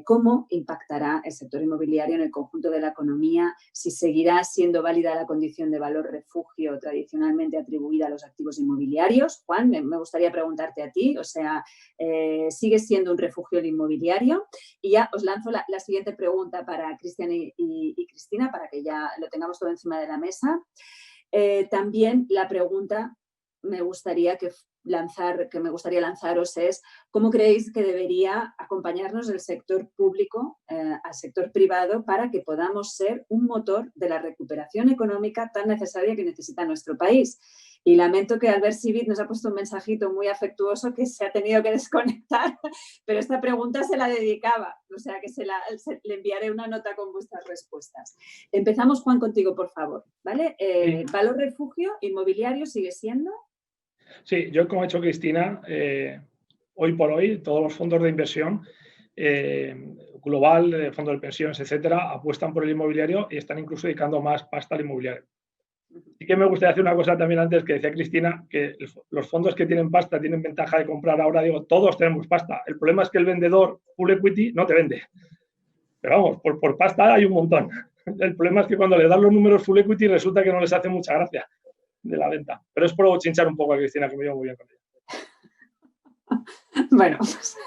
Speaker 4: cómo impactará el sector inmobiliario en el conjunto de la economía, si seguirá siendo válida la condición de valor refugio tradicionalmente atribuida a los activos inmobiliarios. Juan, me gustaría preguntarte a ti, o sea, ¿sigue siendo un refugio el inmobiliario? Y ya os lanzo la siguiente pregunta para Cristian y Cristina, para que ya lo tengamos todo encima de la mesa. También la pregunta que me gustaría lanzaros es ¿cómo creéis que debería acompañarnos el sector público al sector privado para que podamos ser un motor de la recuperación económica tan necesaria que necesita nuestro país? Y lamento que Albert Civit nos ha puesto un mensajito muy afectuoso que se ha tenido que desconectar, pero esta pregunta se la dedicaba, o sea que le enviaré una nota con vuestras respuestas. Empezamos, Juan, contigo, por favor, ¿vale?
Speaker 6: Sí.
Speaker 4: ¿Valor refugio inmobiliario sigue siendo?
Speaker 6: Sí, yo como ha hecho Cristina, hoy por hoy todos los fondos de inversión global, fondos de pensiones, etcétera, apuestan por el inmobiliario y están incluso dedicando más pasta al inmobiliario. Sí que me gustaría hacer una cosa también antes que decía Cristina, que los fondos que tienen pasta tienen ventaja de comprar ahora, digo, todos tenemos pasta. El problema es que el vendedor full equity no te vende. Pero vamos, por pasta hay un montón. El problema es que cuando le dan los números full equity resulta que no les hace mucha gracia de la venta. Pero es por chinchar un poco a Cristina, que me llevo muy bien con ella.
Speaker 4: Bueno, pues,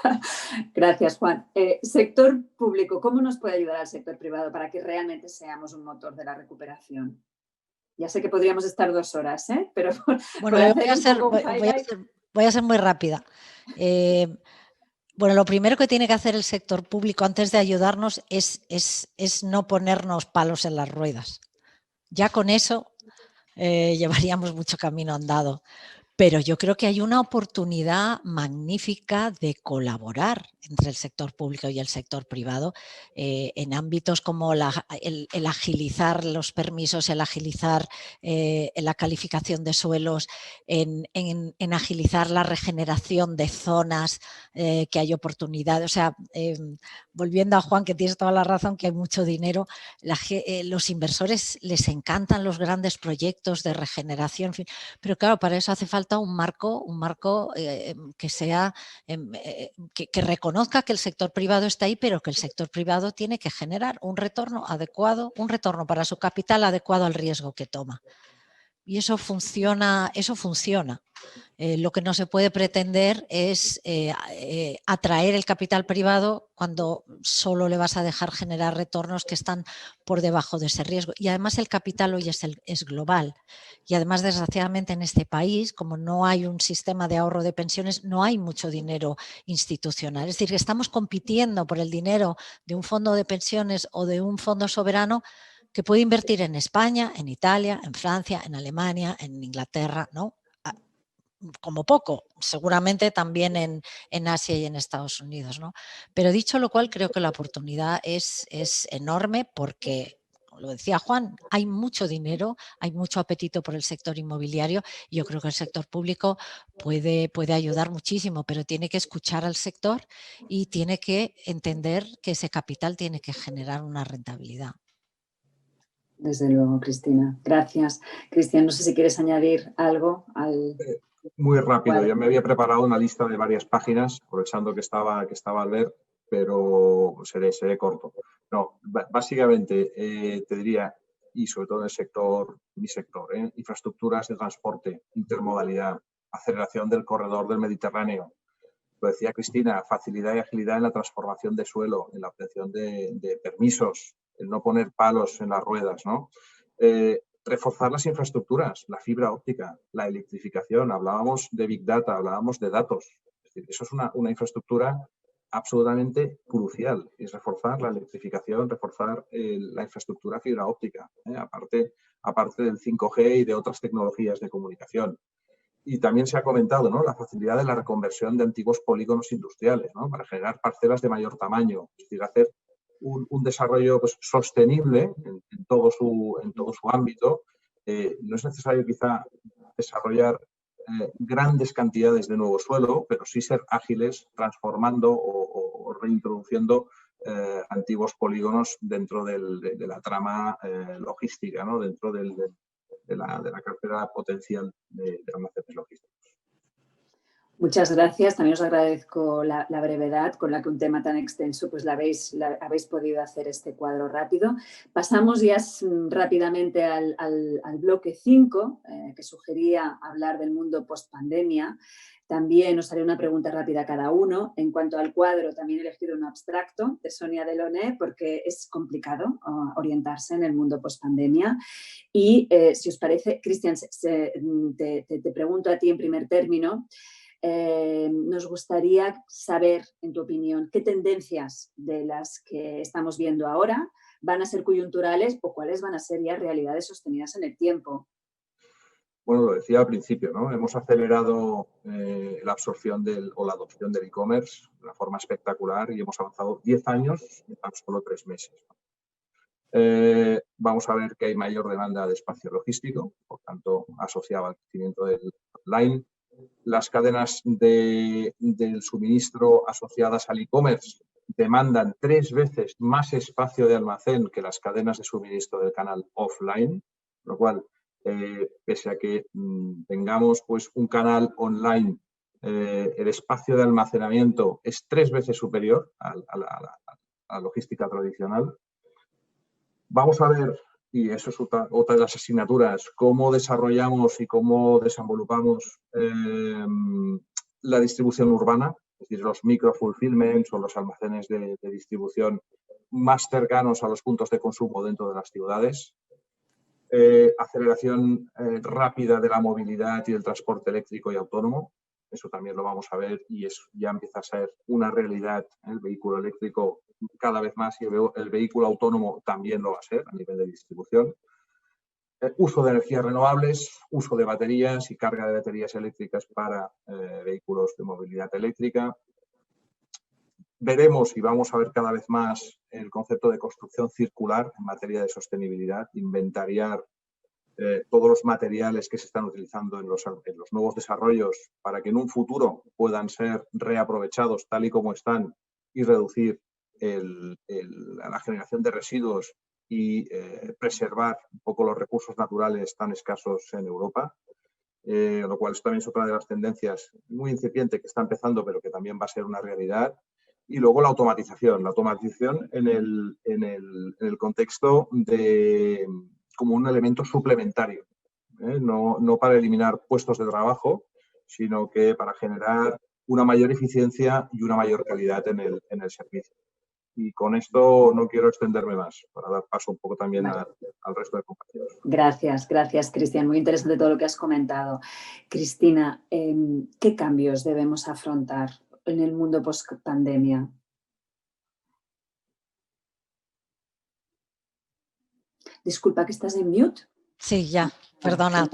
Speaker 4: gracias, Juan. Sector público, ¿cómo nos puede ayudar al sector privado para que realmente seamos un motor de la recuperación? Ya sé que podríamos estar 2 horas, ¿eh? Pero
Speaker 5: bueno, voy a ser muy rápida. Bueno, lo primero que tiene que hacer el sector público antes de ayudarnos es no ponernos palos en las ruedas. Ya con eso llevaríamos mucho camino andado. Pero yo creo que hay una oportunidad magnífica de colaborar entre el sector público y el sector privado en ámbitos como el agilizar los permisos, el agilizar la calificación de suelos, en agilizar la regeneración de zonas que hay oportunidad. O sea, volviendo a Juan, que tienes toda la razón, que hay mucho dinero, los inversores les encantan los grandes proyectos de regeneración, en fin, pero claro, para eso hace falta un marco que sea que reconozca que el sector privado está ahí, pero que el sector privado tiene que generar un retorno adecuado, un retorno para su capital adecuado al riesgo que toma. Y eso funciona. Lo que no se puede pretender es atraer el capital privado cuando solo le vas a dejar generar retornos que están por debajo de ese riesgo. Y además el capital hoy es global. Y además, desgraciadamente, en este país, como no hay un sistema de ahorro de pensiones, no hay mucho dinero institucional. Es decir, que estamos compitiendo por el dinero de un fondo de pensiones o de un fondo soberano que puede invertir en España, en Italia, en Francia, en Alemania, en Inglaterra, ¿no? Como poco, seguramente también en Asia y en Estados Unidos, ¿no? Pero dicho lo cual, creo que la oportunidad es enorme porque, como lo decía Juan, hay mucho dinero, hay mucho apetito por el sector inmobiliario y yo creo que el sector público puede ayudar muchísimo, pero tiene que escuchar al sector y tiene que entender que ese capital tiene que generar una rentabilidad.
Speaker 4: Desde luego, Cristina. Gracias. Cristian, no sé si quieres añadir algo al...
Speaker 7: Muy rápido. Yo me había preparado una lista de varias páginas, aprovechando que estaba al ver, pero seré corto. No, básicamente te diría, y sobre todo en el sector, mi sector, infraestructuras de transporte, intermodalidad, aceleración del corredor del Mediterráneo. Lo decía Cristina, facilidad y agilidad en la transformación de suelo, en la obtención de permisos, el no poner palos en las ruedas, ¿no? reforzar las infraestructuras, la fibra óptica, la electrificación. Hablábamos de Big Data, hablábamos de datos. Es decir, eso es una infraestructura absolutamente crucial. Es reforzar la electrificación, reforzar la infraestructura fibra óptica, aparte del 5G y de otras tecnologías de comunicación. Y también se ha comentado, ¿no?, la facilidad de la reconversión de antiguos polígonos industriales, ¿no?, para generar parcelas de mayor tamaño, es decir, hacer un desarrollo, pues, sostenible en todo su ámbito. No es necesario quizá desarrollar grandes cantidades de nuevo suelo, pero sí ser ágiles transformando o reintroduciendo antiguos polígonos dentro de la trama logística, ¿no?, dentro de la cartera potencial de almacenes logísticos.
Speaker 4: Muchas gracias. También os agradezco la brevedad con la que un tema tan extenso pues habéis podido hacer este cuadro rápido. Pasamos ya rápidamente al bloque 5, que sugería hablar del mundo post-pandemia. También os haré una pregunta rápida a cada uno. En cuanto al cuadro, también he elegido un abstracto de Sonia Delaunay porque es complicado orientarse en el mundo post-pandemia. Y si os parece, Cristian, te pregunto a ti en primer término. Nos gustaría saber, en tu opinión, qué tendencias de las que estamos viendo ahora van a ser coyunturales o cuáles van a ser ya realidades sostenidas en el tiempo.
Speaker 7: Bueno, lo decía al principio, ¿no? Hemos acelerado la absorción o la adopción del e-commerce de una forma espectacular y hemos avanzado 10 años en tan solo 3 meses. Vamos a ver que hay mayor demanda de espacio logístico, por tanto, asociado al crecimiento del online. Las cadenas del suministro asociadas al e-commerce demandan 3 veces más espacio de almacén que las cadenas de suministro del canal offline, lo cual, pese a que tengamos pues, un canal online, el espacio de almacenamiento es 3 veces superior a la logística tradicional. Vamos a ver, y eso es otra de las asignaturas, cómo desarrollamos y cómo desenvolupamos la distribución urbana, es decir, los micro-fulfillments o los almacenes de distribución más cercanos a los puntos de consumo dentro de las ciudades. Aceleración rápida de la movilidad y el transporte eléctrico y autónomo. Eso también lo vamos a ver y ya empieza a ser una realidad. El vehículo eléctrico cada vez más y el vehículo autónomo también lo va a ser a nivel de distribución. Uso de energías renovables, uso de baterías y carga de baterías eléctricas para vehículos de movilidad eléctrica. Veremos y vamos a ver cada vez más el concepto de construcción circular en materia de sostenibilidad, inventariar todos los materiales que se están utilizando en los nuevos desarrollos para que en un futuro puedan ser reaprovechados tal y como están y reducir la generación de residuos y preservar un poco los recursos naturales tan escasos en Europa, lo cual también es otra de las tendencias muy incipiente que está empezando pero que también va a ser una realidad. Y luego la automatización en el contexto de como un elemento suplementario, no para eliminar puestos de trabajo, sino que para generar una mayor eficiencia y una mayor calidad en el servicio. Y con esto no quiero extenderme más, para dar paso un poco también al resto de compañeros.
Speaker 4: Gracias, Cristian. Muy interesante todo lo que has comentado. Cristina, ¿qué cambios debemos afrontar en el mundo post-pandemia? Disculpa, que estás en mute.
Speaker 5: Sí, ya, perdona.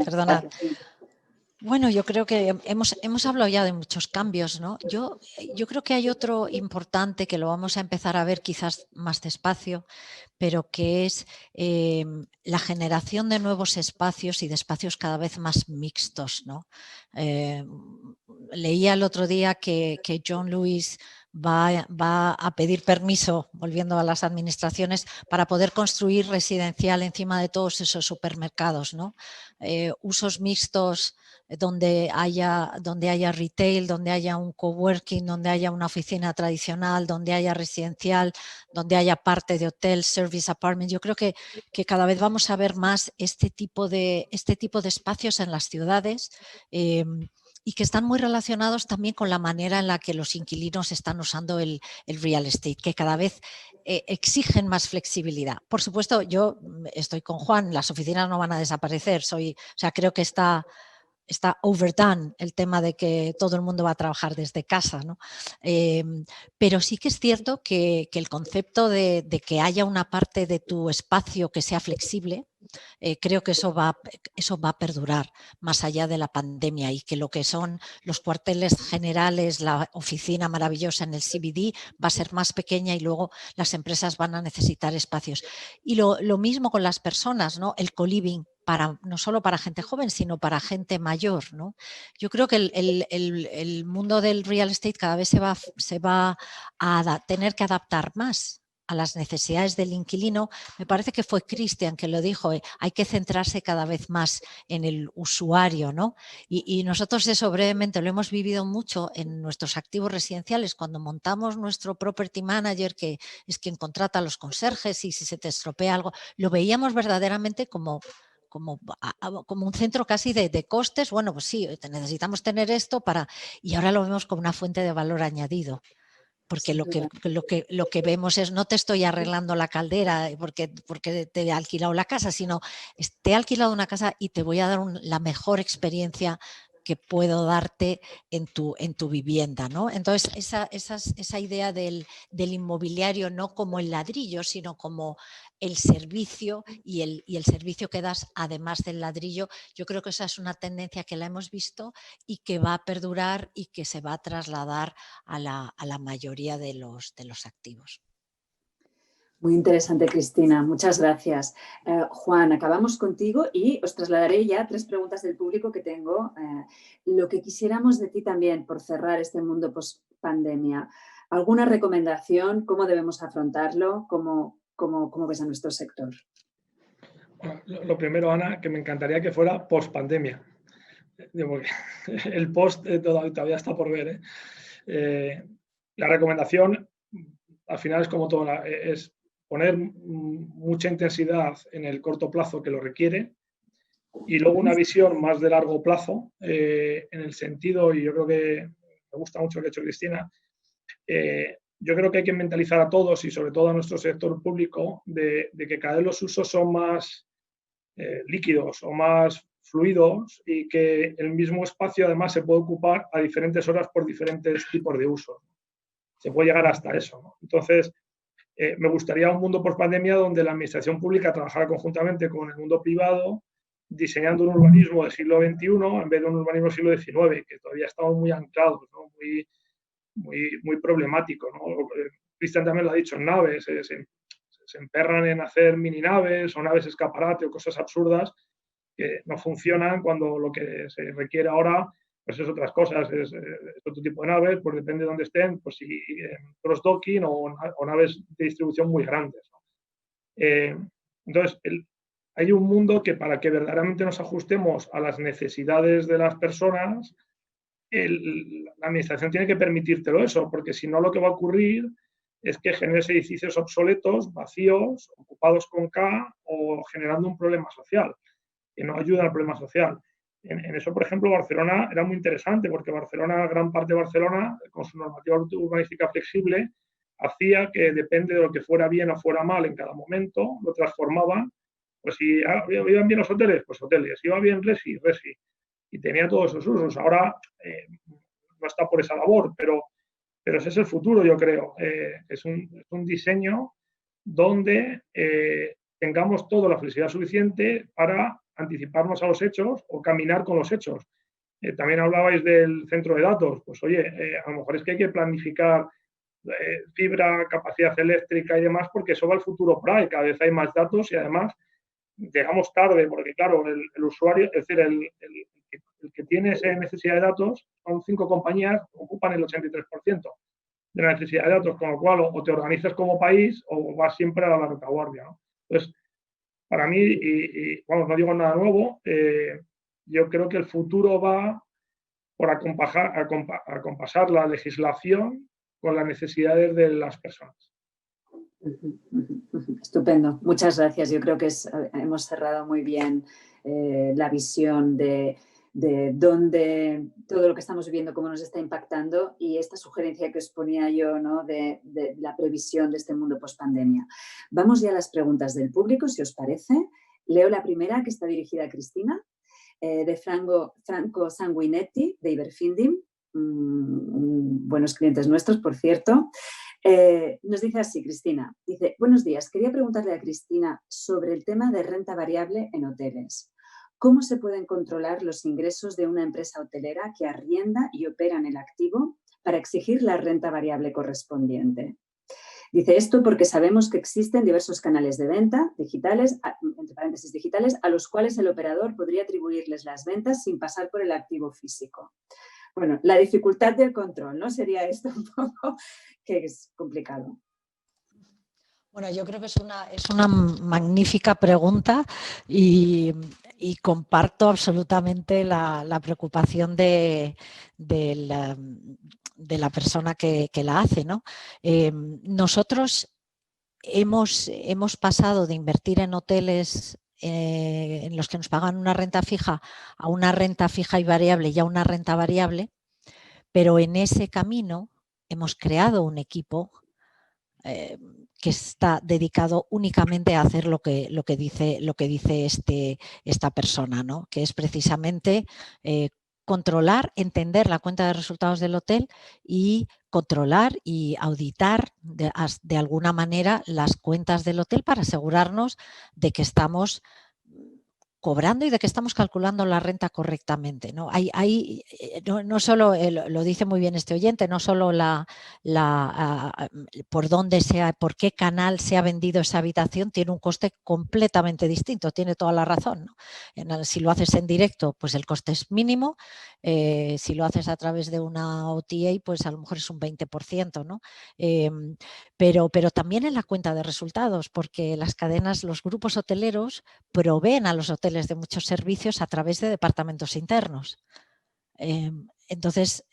Speaker 5: Bueno, yo creo que hemos hablado ya de muchos cambios, ¿no? Yo creo que hay otro importante que lo vamos a empezar a ver quizás más despacio, pero que es la generación de nuevos espacios y de espacios cada vez más mixtos, ¿no? Leía el otro día que John Lewis va a pedir permiso, volviendo a las administraciones, para poder construir residencial encima de todos esos supermercados, ¿no? Usos mixtos donde haya retail, donde haya un coworking, donde haya una oficina tradicional, donde haya residencial, donde haya parte de hotel, service apartment. Yo creo que cada vez vamos a ver más este tipo de espacios en las ciudades. y que están muy relacionados también con la manera en la que los inquilinos están usando el real estate, que cada vez exigen más flexibilidad. Por supuesto, yo estoy con Juan, las oficinas no van a desaparecer, creo que está overdone el tema de que todo el mundo va a trabajar desde casa, ¿no? Pero sí que es cierto que el concepto de que haya una parte de tu espacio que sea flexible, creo que eso va a perdurar más allá de la pandemia, y que lo que son los cuarteles generales, la oficina maravillosa en el CBD va a ser más pequeña, y luego las empresas van a necesitar espacios. Y lo mismo con las personas, ¿no? El co-living, no solo para gente joven, sino para gente mayor, ¿no? Yo creo que el mundo del real estate cada vez se va a tener que adaptar más a las necesidades del inquilino. Me parece que fue Cristian que lo dijo, hay que centrarse cada vez más en el usuario, ¿no? Y nosotros eso brevemente lo hemos vivido mucho en nuestros activos residenciales, cuando montamos nuestro property manager, que es quien contrata a los conserjes, y si se te estropea algo, lo veíamos verdaderamente como un centro casi de costes. Bueno, pues sí, necesitamos tener esto y ahora lo vemos como una fuente de valor añadido. Porque lo que vemos es, no te estoy arreglando la caldera porque te he alquilado la casa, sino te he alquilado una casa y te voy a dar la mejor experiencia que puedo darte en tu vivienda, ¿no? Entonces, esa idea del inmobiliario no como el ladrillo, sino como el servicio, y el servicio que das además del ladrillo, yo creo que esa es una tendencia que la hemos visto y que va a perdurar y que se va a trasladar a la mayoría de los activos.
Speaker 4: Muy interesante, Cristina. Muchas gracias. Juan, acabamos contigo y os trasladaré ya 3 preguntas del público que tengo. Lo que quisiéramos de ti también, por cerrar este mundo post-pandemia, ¿alguna recomendación? ¿Cómo debemos afrontarlo? ¿Cómo ves a nuestro sector?
Speaker 6: Bueno, lo primero, Ana, que me encantaría que fuera post-pandemia. El post todavía está por ver, ¿eh? La recomendación, al final, es como todo, es poner mucha intensidad en el corto plazo que lo requiere, y luego una visión más de largo plazo, en el sentido, y yo creo que me gusta mucho lo que ha hecho Cristina, yo creo que hay que mentalizar a todos, y sobre todo a nuestro sector público, de que cada vez los usos son más líquidos o más fluidos, y que el mismo espacio además se puede ocupar a diferentes horas por diferentes tipos de usos. Se puede llegar hasta eso, ¿no? Entonces, me gustaría un mundo post pandemia donde la administración pública trabajara conjuntamente con el mundo privado, diseñando un urbanismo del siglo XXI en vez de un urbanismo del siglo XIX, que todavía estamos muy anclados, ¿no? muy problemático, ¿no? Cristian también lo ha dicho, en naves, se emperran en hacer mini naves o naves escaparate o cosas absurdas que no funcionan, cuando lo que se requiere ahora pues es otras cosas, es otro tipo de naves, pues depende de dónde estén, pues si cross-docking o naves de distribución muy grandes, ¿no? Entonces, hay un mundo que, para que verdaderamente nos ajustemos a las necesidades de las personas, la administración tiene que permitírtelo eso, porque si no, lo que va a ocurrir es que generes edificios obsoletos, vacíos, ocupados con K, o generando un problema social, que no ayuda al problema social. En eso, por ejemplo, Barcelona era muy interesante, porque Barcelona, gran parte de Barcelona, con su normativa urbanística flexible, hacía que, depende de lo que fuera bien o fuera mal en cada momento, lo transformaban. Pues si iban bien los hoteles, pues hoteles. Si iba bien resi, y tenía todos esos usos. Ahora no está por esa labor, pero ese es el futuro, yo creo. Es un diseño donde tengamos toda la flexibilidad suficiente para anticiparnos a los hechos o caminar con los hechos. También hablabais del centro de datos. Pues oye, a lo mejor es que hay que planificar fibra, capacidad eléctrica y demás, porque eso va al futuro por ahí. Cada vez hay más datos y además llegamos tarde, porque claro, el usuario, es decir, el que tiene esa necesidad de datos, son 5 compañías, ocupan el 83% de la necesidad de datos, con lo cual o te organizas como país o vas siempre a la retaguardia, ¿no? Entonces, para mí, y vamos, no digo nada nuevo, yo creo que el futuro va por acompasar la legislación con las necesidades de las personas.
Speaker 4: Estupendo, muchas gracias. Yo creo que hemos cerrado muy bien la visión de dónde todo lo que estamos viviendo, cómo nos está impactando, y esta sugerencia que os ponía yo, ¿no?, de la previsión de este mundo post-pandemia. Vamos ya a las preguntas del público, si os parece. Leo la primera, que está dirigida a Cristina, de Franco Sanguinetti, de Iberfindim, buenos clientes nuestros, por cierto. Nos dice así, Cristina, dice: buenos días, quería preguntarle a Cristina sobre el tema de renta variable en hoteles. ¿Cómo se pueden controlar los ingresos de una empresa hotelera que arrienda y opera en el activo para exigir la renta variable correspondiente? Dice esto porque sabemos que existen diversos canales de venta digitales, entre paréntesis digitales, a los cuales el operador podría atribuirles las ventas sin pasar por el activo físico. Bueno, la dificultad del control, ¿no? Sería esto un poco, que es complicado.
Speaker 5: Bueno, yo creo que es una magnífica pregunta y comparto absolutamente la preocupación de la persona que la hace, ¿no? Nosotros hemos pasado de invertir en hoteles en los que nos pagan una renta fija a una renta fija y variable y a una renta variable, pero en ese camino hemos creado un equipo que está dedicado únicamente a hacer lo que dice esta persona, ¿no? Que es precisamente controlar, entender la cuenta de resultados del hotel y controlar y auditar de alguna manera las cuentas del hotel para asegurarnos de que estamos cobrando y de que estamos calculando la renta correctamente, ¿no? No solo, lo dice muy bien este oyente, no solo por qué canal se ha vendido esa habitación tiene un coste completamente distinto, tiene toda la razón, ¿no? Si lo haces en directo, pues el coste es mínimo, si lo haces a través de una OTA, pues a lo mejor es un 20%, ¿no? Pero también en la cuenta de resultados, porque las cadenas, los grupos hoteleros proveen a los hoteles de muchos servicios a través de departamentos internos. Entonces,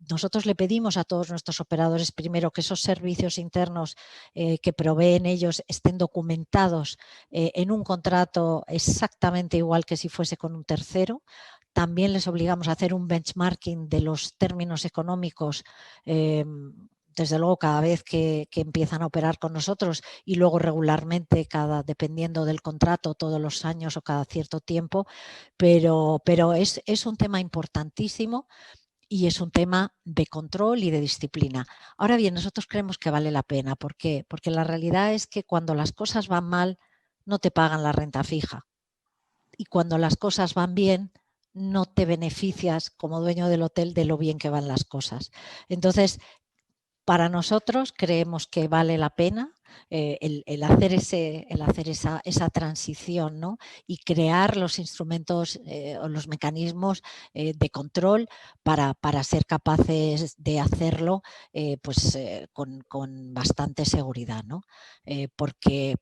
Speaker 5: nosotros le pedimos a todos nuestros operadores primero que esos servicios internos que proveen ellos estén documentados en un contrato exactamente igual que si fuese con un tercero. También les obligamos a hacer un benchmarking de los términos económicos desde luego cada vez que empiezan a operar con nosotros y luego regularmente dependiendo del contrato todos los años o cada cierto tiempo, pero es un tema importantísimo y es un tema de control y de disciplina. Ahora bien, nosotros creemos que vale la pena. ¿Por qué? Porque la realidad es que cuando las cosas van mal no te pagan la renta fija y cuando las cosas van bien no te beneficias como dueño del hotel de lo bien que van las cosas. Entonces, para nosotros creemos que vale la pena el hacer esa transición, ¿no? Y crear los instrumentos o los mecanismos de control para ser capaces de hacerlo con bastante seguridad, ¿no? Porque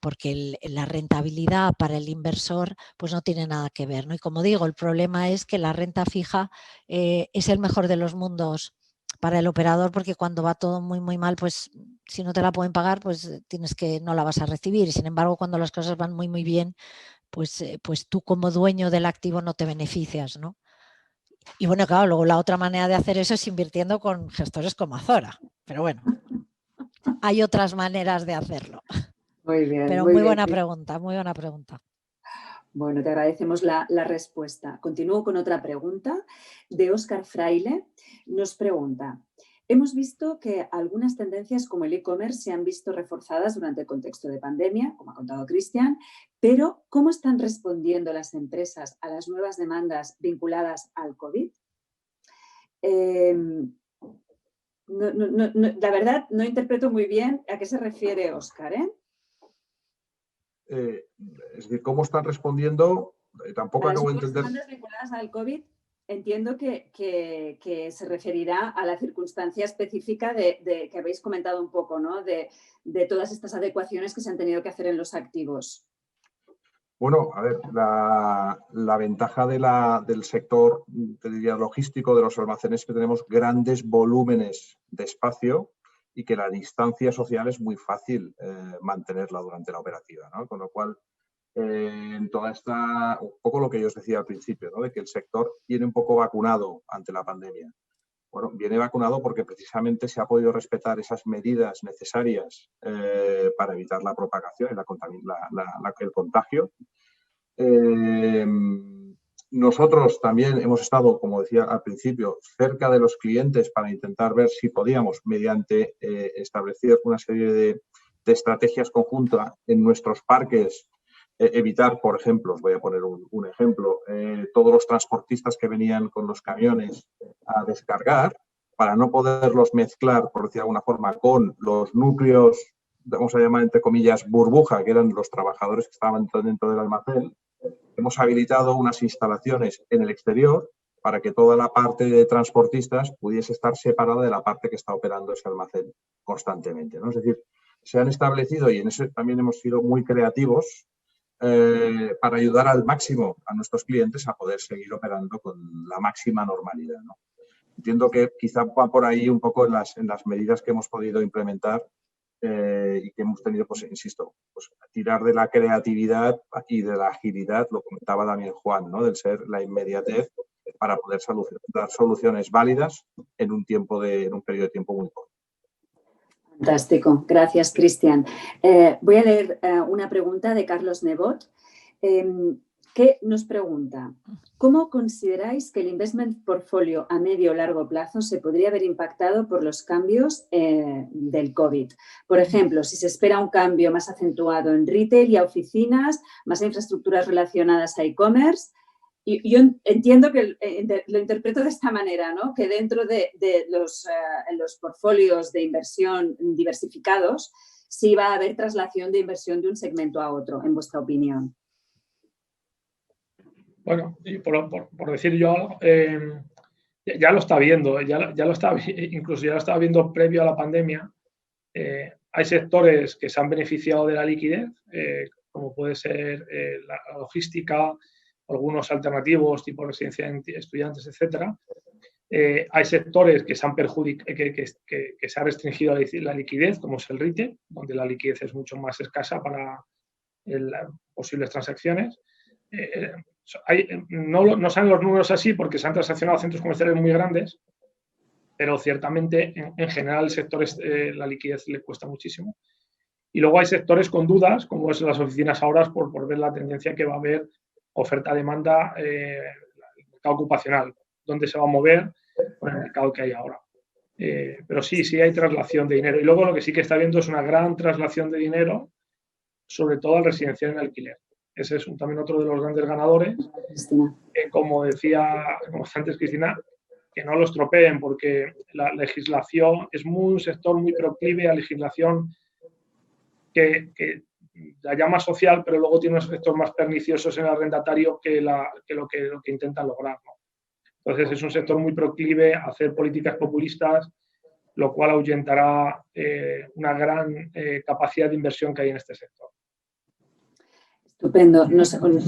Speaker 5: la rentabilidad para el inversor pues no tiene nada que ver, ¿no? Y como digo, el problema es que la renta fija es el mejor de los mundos para el operador, porque cuando va todo muy muy mal, pues si no te la pueden pagar, pues no la vas a recibir. Y sin embargo, cuando las cosas van muy muy bien, pues tú como dueño del activo no te beneficias, ¿no? Y bueno, claro, luego la otra manera de hacer eso es invirtiendo con gestores como Azora. Pero bueno, hay otras maneras de hacerlo.
Speaker 4: Muy bien.
Speaker 5: Pero muy buena pregunta, muy buena pregunta.
Speaker 4: Bueno, te agradecemos la respuesta. Continúo con otra pregunta de Óscar Fraile. Nos pregunta: hemos visto que algunas tendencias como el e-commerce se han visto reforzadas durante el contexto de pandemia, como ha contado Cristian, pero ¿cómo están respondiendo las empresas a las nuevas demandas vinculadas al COVID? La verdad, no interpreto muy bien a qué se refiere Óscar, ¿eh?
Speaker 7: Es decir, ¿cómo están respondiendo? Tampoco acabo de entender.
Speaker 4: Las demandas vinculadas al COVID, entiendo que se referirá a la circunstancia específica de que habéis comentado un poco, ¿no? De todas estas adecuaciones que se han tenido que hacer en los activos.
Speaker 7: Bueno, a ver, la ventaja del sector, te diría, logístico, de los almacenes, que tenemos grandes volúmenes de espacio y que la distancia social es muy fácil mantenerla durante la operativa, ¿no? Con lo cual, en toda esta, un poco lo que yo os decía al principio, ¿no? De que el sector viene un poco vacunado ante la pandemia. Bueno, viene vacunado porque precisamente se ha podido respetar esas medidas necesarias para evitar la propagación y el contagio. Nosotros también hemos estado, como decía al principio, cerca de los clientes para intentar ver si podíamos, mediante establecer una serie de estrategias conjuntas en nuestros parques, evitar, por ejemplo, os voy a poner un ejemplo, todos los transportistas que venían con los camiones a descargar, para no poderlos mezclar, por decir de alguna forma, con los núcleos, vamos a llamar entre comillas, burbuja, que eran los trabajadores que estaban dentro del almacén. Hemos habilitado unas instalaciones en el exterior para que toda la parte de transportistas pudiese estar separada de la parte que está operando ese almacén constantemente, ¿no? Es decir, se han establecido, y en eso también hemos sido muy creativos, para ayudar al máximo a nuestros clientes a poder seguir operando con la máxima normalidad, ¿no? Entiendo que quizá va por ahí un poco en las medidas que hemos podido implementar y que hemos tenido, pues insisto, pues tirar de la creatividad y de la agilidad, lo comentaba también Juan, ¿no? Del ser la inmediatez para poder dar soluciones válidas en un periodo de tiempo muy corto.
Speaker 4: Fantástico, gracias Cristian. Voy a leer una pregunta de Carlos Nebot, que nos pregunta: ¿cómo consideráis que el investment portfolio a medio o largo plazo se podría ver impactado por los cambios del COVID? Por ejemplo, si se espera un cambio más acentuado en retail y a oficinas, más a infraestructuras relacionadas a e-commerce. Yo entiendo que lo interpreto de esta manera, ¿no? Que dentro de los portfolios de inversión diversificados sí va a haber traslación de inversión de un segmento a otro, en vuestra opinión.
Speaker 6: Bueno, y por decir yo algo, ya lo está viendo, incluso ya lo estaba viendo previo a la pandemia. Hay sectores que se han beneficiado de la liquidez, como puede ser la logística, algunos alternativos tipo residencia de estudiantes, etcétera. Hay sectores que se han que se ha restringido la liquidez, como es el retail, donde la liquidez es mucho más escasa para posibles transacciones. No salen los números así porque se han transaccionado centros comerciales muy grandes, pero ciertamente en general el sector la liquidez le cuesta muchísimo. Y luego hay sectores con dudas, como es las oficinas ahora, por ver la tendencia que va a haber oferta-demanda, el mercado ocupacional, dónde se va a mover con el mercado que hay ahora. Pero sí hay traslación de dinero. Y luego lo que sí que está viendo es una gran traslación de dinero, sobre todo al residencial en alquiler. Ese es también otro de los grandes ganadores. Como decía antes Cristina, que no lo estropeen, porque la legislación es un sector muy proclive a legislación que la llama social, pero luego tiene unos efectos más perniciosos en el arrendatario que lo que intentan lograr, ¿no? Entonces es un sector muy proclive a hacer políticas populistas, lo cual ahuyentará una gran capacidad de inversión que hay en este sector.
Speaker 4: Estupendo.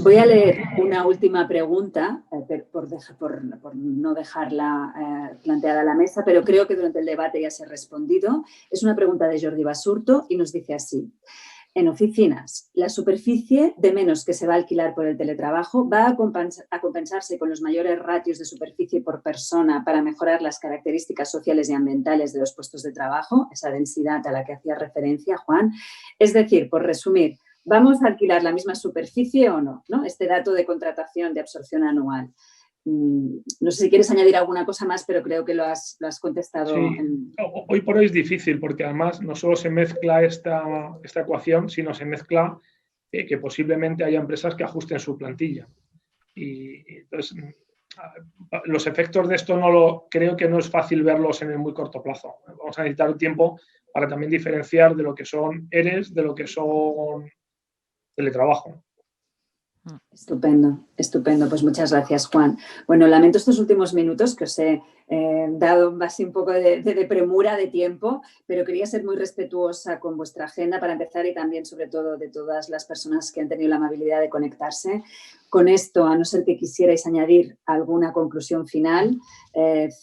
Speaker 4: Voy a leer una última pregunta por no dejarla planteada a la mesa, pero creo que durante el debate ya se ha respondido. Es una pregunta de Jordi Basurto y nos dice así: en oficinas, la superficie de menos que se va a alquilar por el teletrabajo va a compensarse con los mayores ratios de superficie por persona para mejorar las características sociales y ambientales de los puestos de trabajo, esa densidad a la que hacía referencia Juan. Es decir, por resumir, ¿vamos a alquilar la misma superficie o no? Este dato de contratación, de absorción anual. No sé si quieres añadir alguna cosa más, pero creo que lo has contestado.
Speaker 6: Sí. Hoy por hoy es difícil porque además no solo se mezcla esta ecuación, sino se mezcla que posiblemente haya empresas que ajusten su plantilla. Y entonces los efectos de esto creo que no es fácil verlos en el muy corto plazo. Vamos a necesitar un tiempo para también diferenciar de lo que son ERES de lo que son teletrabajo.
Speaker 4: Estupendo, estupendo. Pues muchas gracias, Juan. Bueno, lamento estos últimos minutos que os he dado así un poco de premura de tiempo, pero quería ser muy respetuosa con vuestra agenda para empezar y también, sobre todo, de todas las personas que han tenido la amabilidad de conectarse. Con esto, a no ser que quisierais añadir alguna conclusión final,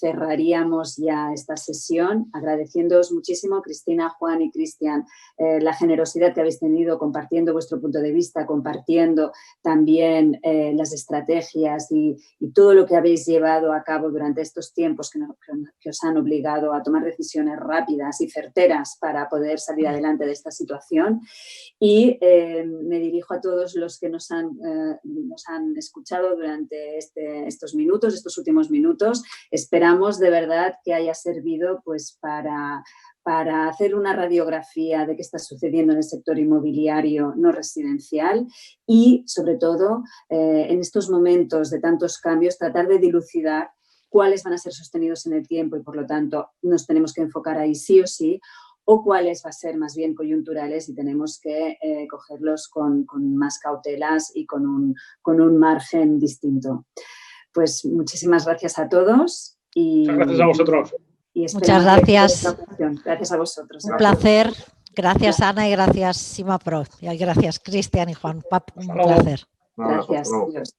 Speaker 4: cerraríamos ya esta sesión agradeciéndoos muchísimo, Cristina, Juan y Cristian, la generosidad que habéis tenido compartiendo vuestro punto de vista, compartiendo también las estrategias y todo lo que habéis llevado a cabo durante estos tiempos que os han obligado a tomar decisiones rápidas y certeras para poder salir adelante de esta situación. Y me dirijo a todos los que nos han escuchado durante estos minutos, estos últimos minutos. Esperamos de verdad que haya servido pues, para hacer una radiografía de qué está sucediendo en el sector inmobiliario no residencial y, sobre todo, en estos momentos de tantos cambios, tratar de dilucidar cuáles van a ser sostenidos en el tiempo y, por lo tanto, nos tenemos que enfocar ahí sí o sí, o cuáles va a ser más bien coyunturales y tenemos que cogerlos con más cautelas y con un margen distinto. Pues muchísimas gracias a todos.
Speaker 6: Muchas gracias a vosotros.
Speaker 5: Muchas gracias.
Speaker 4: Gracias a vosotros.
Speaker 5: Un placer. Gracias, Ana, y gracias, Simapro. Y gracias, Cristian y Juan. Un placer.
Speaker 4: Gracias. Adiós.